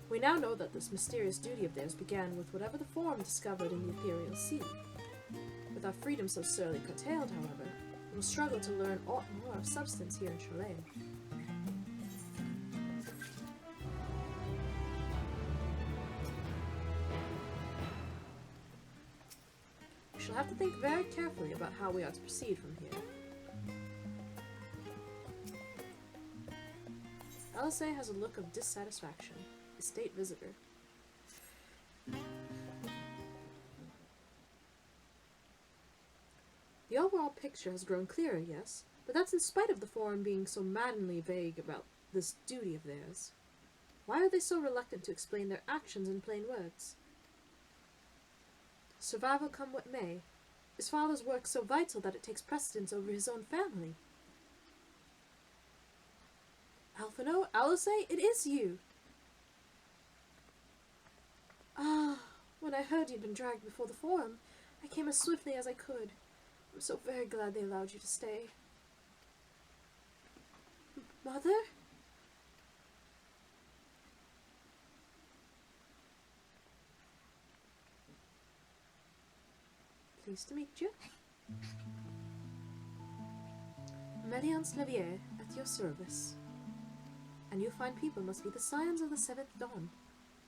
We now know that this mysterious duty of theirs began with whatever the Forum discovered in the Ethereal Sea. With our freedom so sorely curtailed, however, we will struggle to learn aught more of substance here in Chile. We shall have to think very carefully about how we are to proceed from here. LSA has a look of dissatisfaction. Estate visitor. The overall picture has grown clearer, yes, but that's in spite of the Forum being so maddeningly vague about this duty of theirs. Why are they so reluctant to explain their actions in plain words? Survival come what may. Is father's work so vital that it takes precedence over his own family? Alphino, Alice, it is you! Ah, when I heard you'd been dragged before the Forum, I came as swiftly as I could. I'm so very glad they allowed you to stay. Mother? Pleased to meet you. Meliance Levier, at your service. And you fine people must be the Scions of the Seventh Dawn.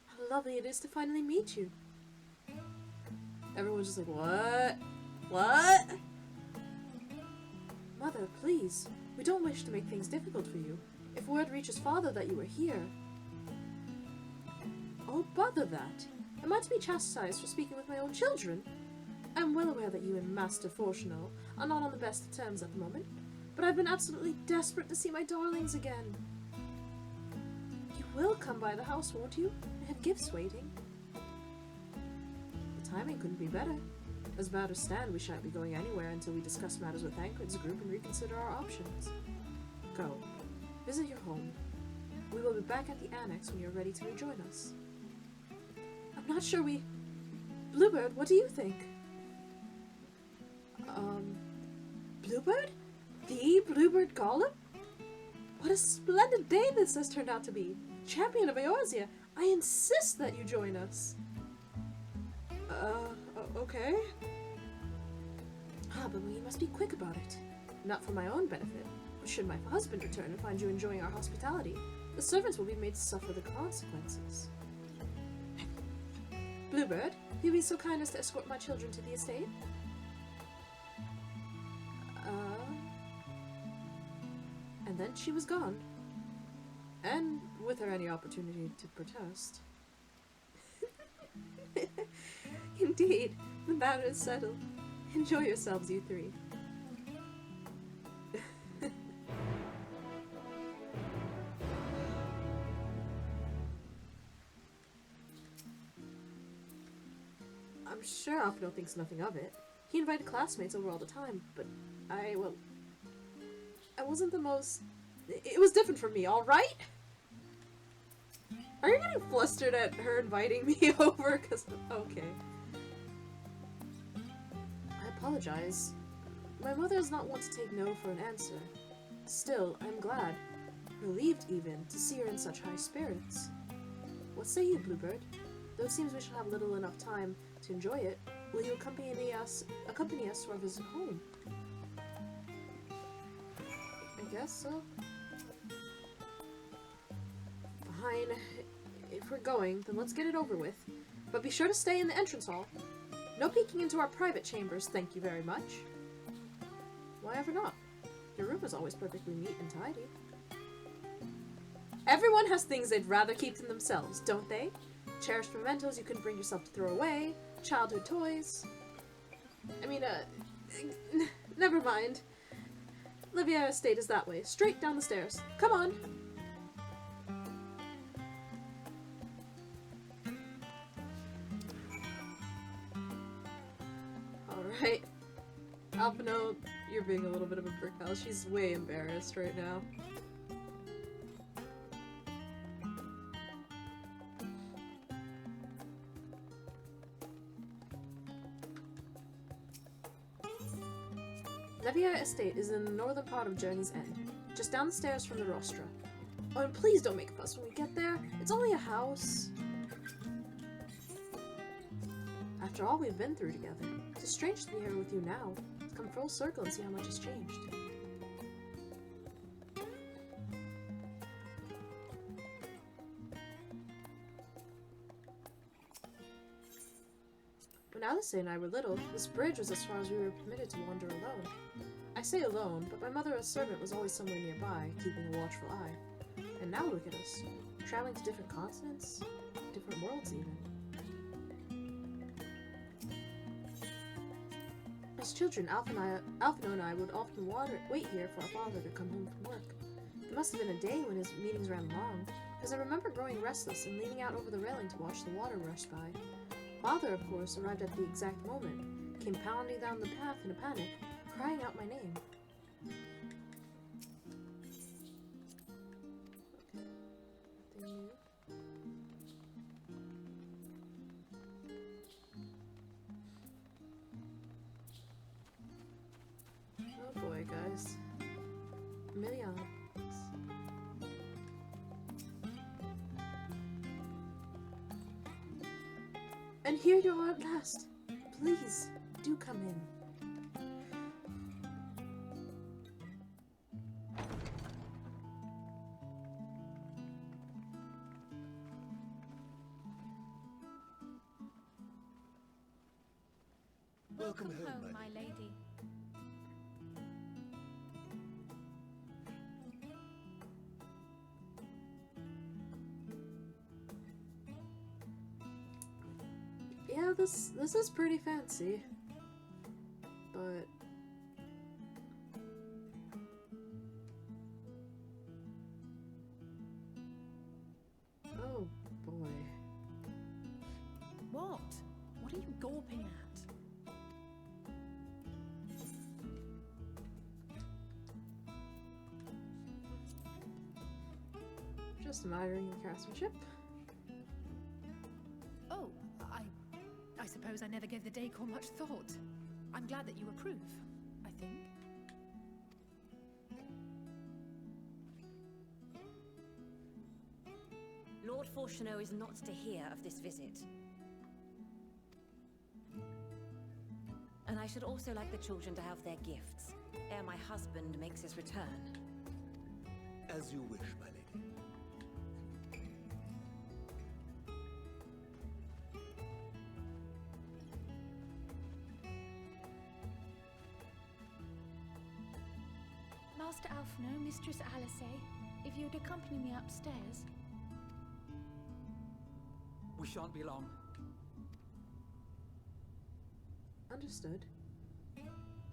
How lovely it is to finally meet you. Everyone's just like, what? What? Mother, please. We don't wish to make things difficult for you. If word reaches father that you are here... Oh, bother that. Am I to be chastised for speaking with my own children? I'm well aware that you and Master Fortunal are not on the best of terms at the moment, but I've been absolutely desperate to see my darlings again. You will come by the house, won't you? I have gifts waiting. The timing couldn't be better. As matters stand, we shan't be going anywhere until we discuss matters with Thancred's group and reconsider our options. Go. Visit your home. We will be back at the Annex when you're ready to rejoin us. I'm not sure we... Bluebird, what do you think? Bluebird? The Bluebird Golem? What a splendid day this has turned out to be! Champion of Eorzea, I insist that you join us! Okay? Ah, but we must be quick about it. Not for my own benefit, but should my husband return and find you enjoying our hospitality, the servants will be made to suffer the consequences. Bluebird, you'll be so kind as to escort my children to the estate? And then she was gone. And with her any opportunity to protest. Indeed, the matter is settled. Enjoy yourselves, you three. I'm sure Alfredo thinks nothing of it. He invited classmates over all the time, but I wasn't the most... It was different from me, alright? Are you getting flustered at her inviting me over? Okay. I apologize. My mother is not one to take no for an answer. Still, I'm glad, relieved even, to see her in such high spirits. What say you, Bluebird? Though it seems we shall have little enough time to enjoy it, will you accompany us to our visit home? I guess so. Fine. If we're going, then let's get it over with. But be sure to stay in the entrance hall. No peeking into our private chambers, thank you very much. Why ever not? Your room is always perfectly neat and tidy. Everyone has things they'd rather keep than themselves, don't they? Cherished mementos you couldn't bring yourself to throw away, childhood toys. I mean, never mind. Livia Estate is that way, straight down the stairs. Come on! Alright. Alphino, you're being a little bit of a brick pal. She's way embarrassed right now. Levia Estate is in the northern part of Journey's End, just down the stairs from the rostra. Oh, and please don't make a fuss when we get there. It's only a house. After all we've been through together, it's strange to be here with you now. Let's come full circle and see how much has changed. When Alice and I were little, this bridge was as far as we were permitted to wander alone. I say alone, but my mother as servant was always somewhere nearby, keeping a watchful eye. And now look at us, traveling to different continents, different worlds even. As children, Alphino and I would often wait here for our father to come home from work. It must have been a day when his meetings ran long, because I remember growing restless and leaning out over the railing to watch the water rush by. Father, of course, arrived at the exact moment, came pounding down the path in a panic, crying out my name. Oh boy, guys. Millions. And here you are at last. Please, do come in. Welcome home, my lady. Yeah, this is pretty fancy. But oh boy. What? What are you gawping at? Just admiring the craftsmanship. Oh, I suppose I never gave the decor much thought. I'm glad that you approve, I think. Lord Fortuneau is not to hear of this visit. And I should also like the children to have their gifts, ere my husband makes his return. As you wish, my lady. Master Alphino, Mistress Alice, if you'd accompany me upstairs. We shan't be long. Understood.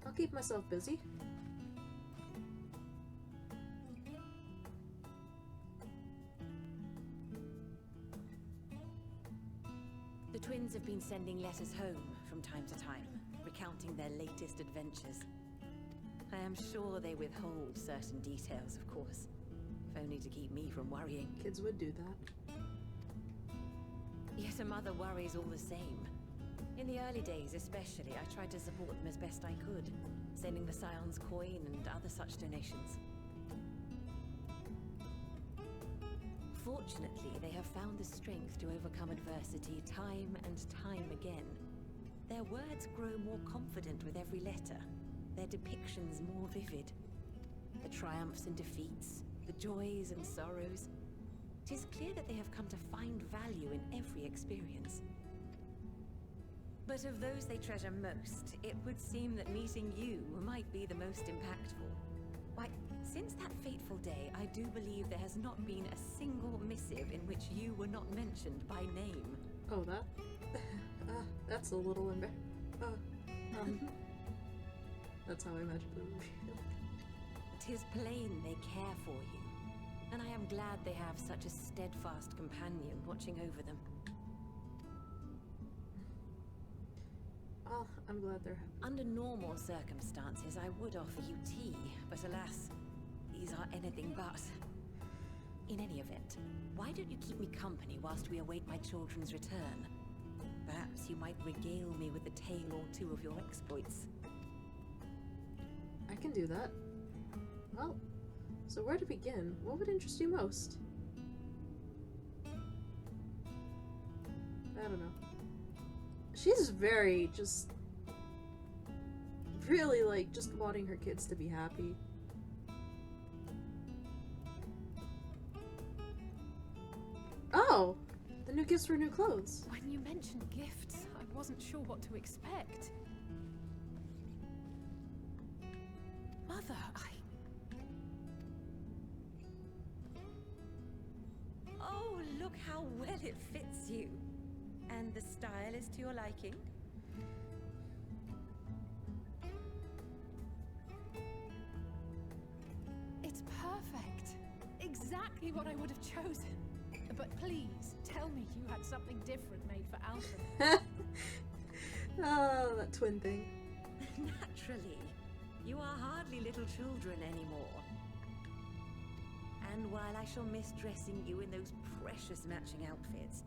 I'll keep myself busy. The twins have been sending letters home from time to time, recounting their latest adventures. I am sure they withhold certain details, of course, if only to keep me from worrying. Kids would do that. Yet a mother worries all the same. In the early days especially, I tried to support them as best I could, sending the Scion's coin and other such donations. Fortunately, they have found the strength to overcome adversity time and time again. Their words grow more confident with every letter, their depictions more vivid. The triumphs and defeats, the joys and sorrows. It is clear that they have come to find value in every experience. But of those they treasure most, it would seem that meeting you might be the most impactful. Why, Since that fateful day, I do believe there has not been a single missive in which you were not mentioned by name. Oh, that? That's a little that's how I imagine it would be. 'Tis plain they care for you, and I am glad they have such a steadfast companion watching over them. Oh, I'm glad they're happy. Under normal circumstances, I would offer you tea, but alas, these are anything but. In any event, why don't you keep me company whilst we await my children's return? Perhaps you might regale me with a tale or two of your exploits. I can do that. Well, so where to begin? What would interest you most? I don't know. She's very just really like just wanting her kids to be happy. Oh! The new gifts were new clothes. When you mentioned gifts, I wasn't sure what to expect. Mother, Oh, look how well it fits you. And the style is to your liking? It's perfect. Exactly what I would have chosen. But please, tell me you had something different made for Alpha. Oh, that twin thing. Naturally. You are hardly little children anymore. And while I shall miss dressing you in those precious matching outfits,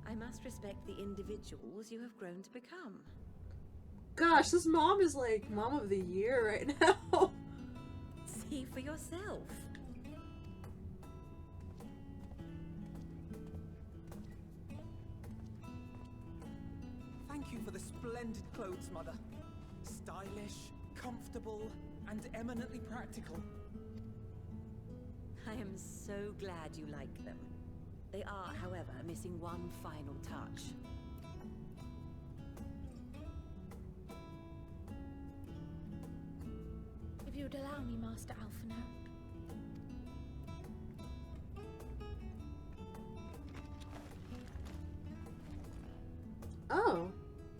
I must respect the individuals you have grown to become. Gosh, this mom is like mom of the year right now. See for yourself. Thank you for the splendid clothes, Mother. Stylish, comfortable, and eminently practical. I am so glad you like them. They are, however, missing one final touch. If you would allow me, Master Alphinaud. Oh,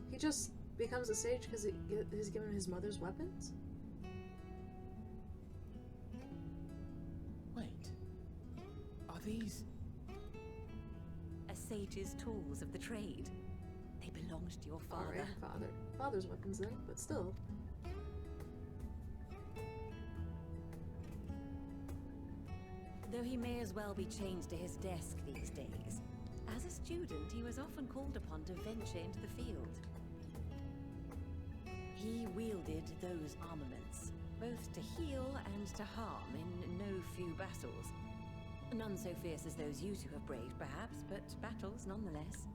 he just becomes a sage because he's given his mother's weapons? Wait. Are these... A sage's tools of the trade. They belonged to your father. Alright, father's weapons then, but still. Though he may as well be chained to his desk these days, as a student he was often called upon to venture into the field. He wielded those armaments, both to heal and to harm in no few battles. None so fierce as those you two have braved, perhaps, but battles nonetheless.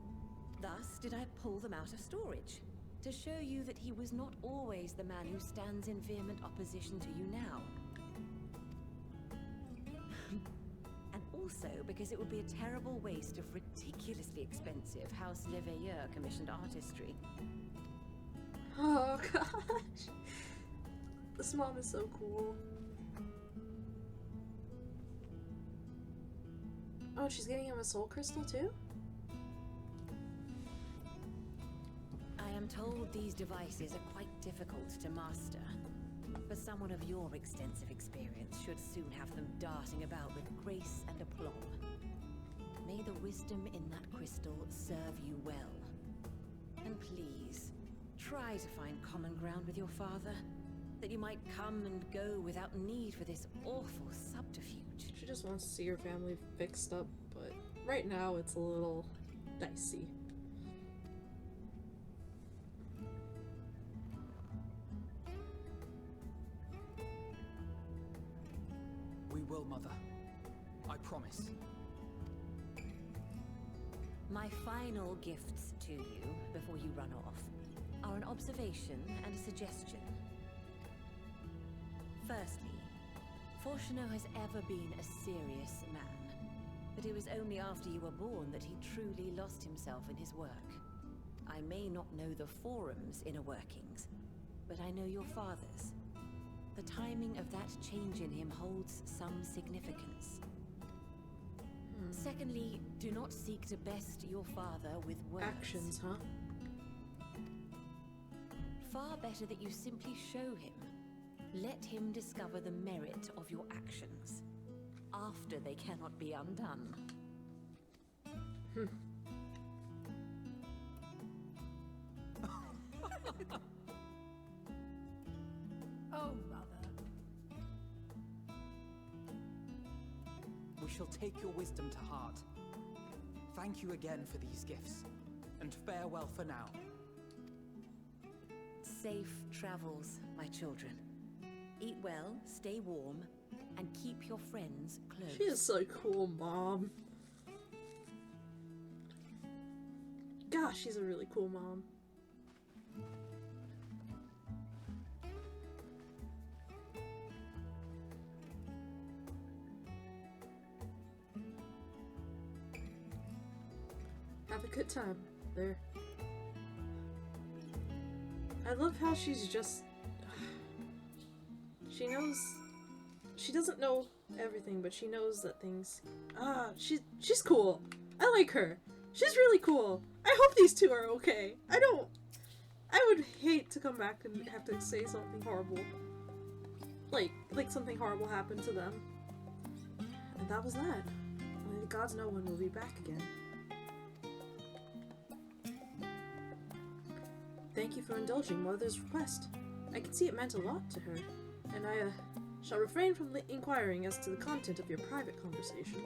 Thus did I pull them out of storage, to show you that he was not always the man who stands in vehement opposition to you now. And also because it would be a terrible waste of ridiculously expensive House Leveilleur commissioned artistry. Oh gosh. This mom is so cool. Oh, she's giving him a soul crystal too? I am told these devices are quite difficult to master, but someone of your extensive experience should soon have them darting about with grace and aplomb. May the wisdom in that crystal serve you well. And please, try to find common ground with your father, that you might come and go without need for this awful subterfuge. She just wants to see her family fixed up, but right now it's a little dicey. We will, Mother. I promise. My final gifts to you, before you run off, are an observation and a suggestion. Firstly, Fortunato has ever been a serious man, but it was only after you were born that he truly lost himself in his work. I may not know the Forum's inner workings, but I know your father's. The timing of that change in him holds some significance. Secondly, do not seek to best your father with words. Actions, huh? Far better that you simply show him. Let him discover the merit of your actions, after they cannot be undone. Oh, Mother. We shall take your wisdom to heart. Thank you again for these gifts, and farewell for now. Safe travels, my children. Eat well, stay warm, and keep your friends close. She is so cool, Mom. Gosh, she's a really cool mom. Have a good time there. I love how she's just... She knows... She doesn't know everything, but she knows that things... she's cool. I like her. She's really cool. I hope these two are okay. I would hate to come back and have to say something horrible. Like something horrible happened to them. And that was that. Only the gods know when we'll be back again. Thank you for indulging Mother's request. I can see it meant a lot to her, and I shall refrain from inquiring as to the content of your private conversation.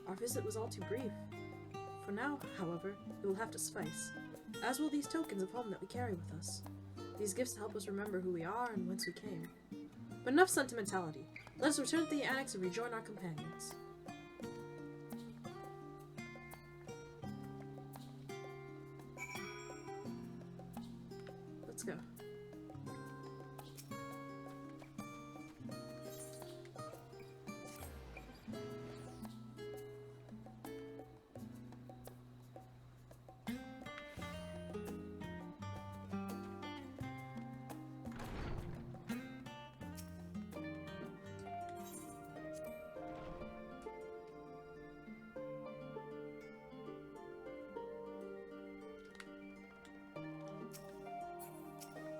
Our visit was all too brief. For now, however, it will have to suffice, as will these tokens of home that we carry with us. These gifts help us remember who we are and whence we came. But enough sentimentality. Let us return to the annex and rejoin our companions. Let's go.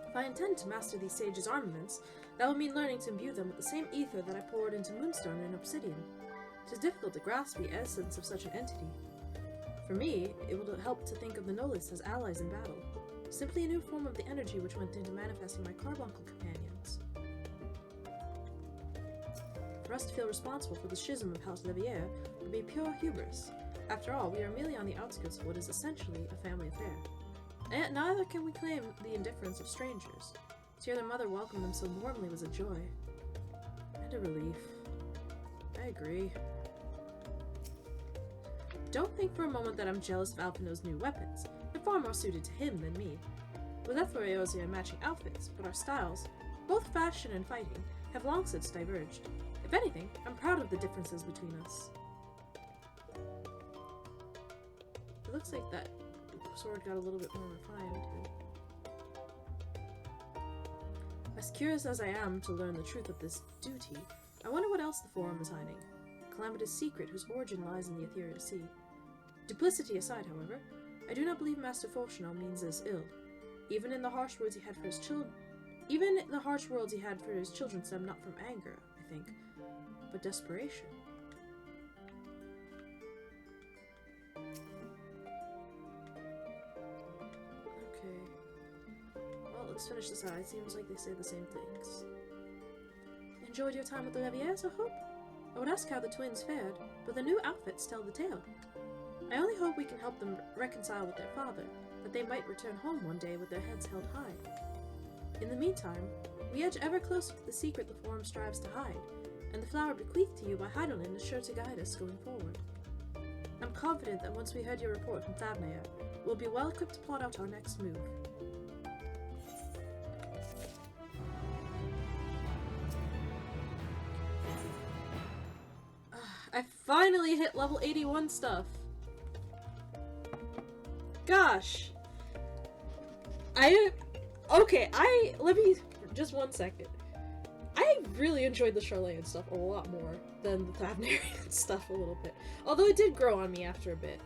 If I intend to master these sages' armaments, that will mean learning to imbue them with the same ether that I poured into Moonstone and Obsidian. It is difficult to grasp the essence of such an entity. For me, it will help to think of the Nolis as allies in battle, simply a new form of the energy which went into manifesting my carbuncle companions. For us to feel responsible for the schism of House Levier would be pure hubris. After all, we are merely on the outskirts of what is essentially a family affair. And neither can we claim the indifference of strangers. To hear their mother welcome them so warmly was a joy. And a relief. I agree. Don't think for a moment that I'm jealous of Alphino's new weapons. They're far more suited to him than me. We left for Eosia in matching outfits, but our styles, both fashion and fighting, have long since diverged. If anything, I'm proud of the differences between us. It looks like that sword got a little bit more refined. As curious as I am to learn the truth of this duty, I wonder what else the Forum is hiding. A calamitous secret whose origin lies in the Ethereal Sea. Duplicity aside, however, I do not believe Master Fulchenal means this ill. Even in the harsh words he had for his children stem not from anger, I think, but desperation. Let's finish this out. It seems like they say the same things. Enjoyed your time with the Leviers, I hope? I would ask how the twins fared, but the new outfits tell the tale. I only hope we can help them reconcile with their father, that they might return home one day with their heads held high. In the meantime, we edge ever closer to the secret the Forum strives to hide, and the flower bequeathed to you by Heidelin is sure to guide us going forward. I'm confident that once we heard your report from Thavnea, we'll be well equipped to plot out our next move. I finally hit level 81 stuff. Gosh. Let me, just one second. really enjoyed the Charlayan stuff a lot more than the Thavnarian stuff a little bit. Although it did grow on me after a bit.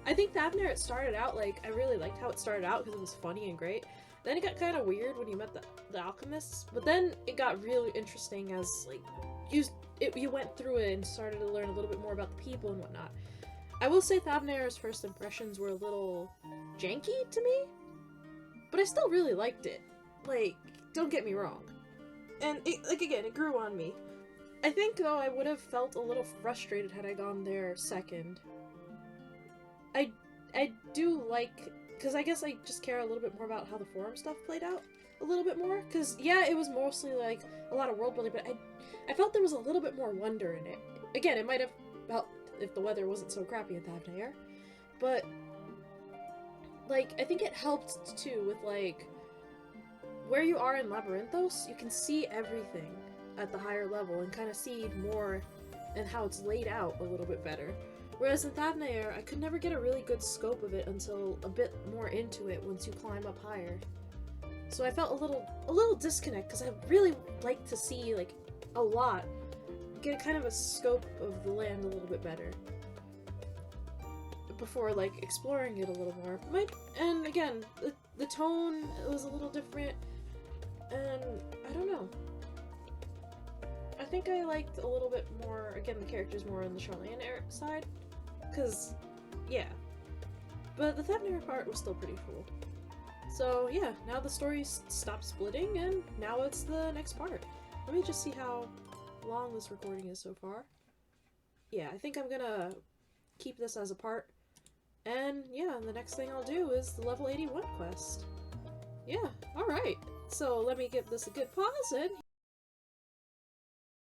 I think Thavnar, it started out, like, I really liked how it started out because it was funny and great. Then it got kind of weird when you met the alchemists, but then it got really interesting as, like, you went through it and started to learn a little bit more about the people and whatnot. I will say Thavnar's first impressions were a little janky to me, but I still really liked it. Like, don't get me wrong. And, again, it grew on me. I think, though, I would have felt a little frustrated had I gone there second. I do like, because I guess I just care a little bit more about how the forum stuff played out a little bit more, because, yeah, it was mostly, like, a lot of world building, but I felt there was a little bit more wonder in it. Again, it might have helped if the weather wasn't so crappy at Thavnair, but, like, I think it helped, too, with, like, where you are in Labyrinthos, you can see everything at the higher level and kind of see more and how it's laid out a little bit better. Whereas in Thavnair, I could never get a really good scope of it until a bit more into it once you climb up higher. So I felt a little disconnect, because I really like to see, like, a lot. Get kind of a scope of the land a little bit better before, like, exploring it a little more. And again, the tone was a little different, and I don't know. I think I liked a little bit more, again, the characters more on the Charlayan side, because, yeah. But the Thavnair part was still pretty cool. So, yeah, now the story stopped splitting, and now it's the next part. Let me just see how long this recording is so far. Yeah, I think I'm gonna keep this as a part. And, yeah, the next thing I'll do is the level 81 quest. Yeah, alright. So, let me give this a good pause, and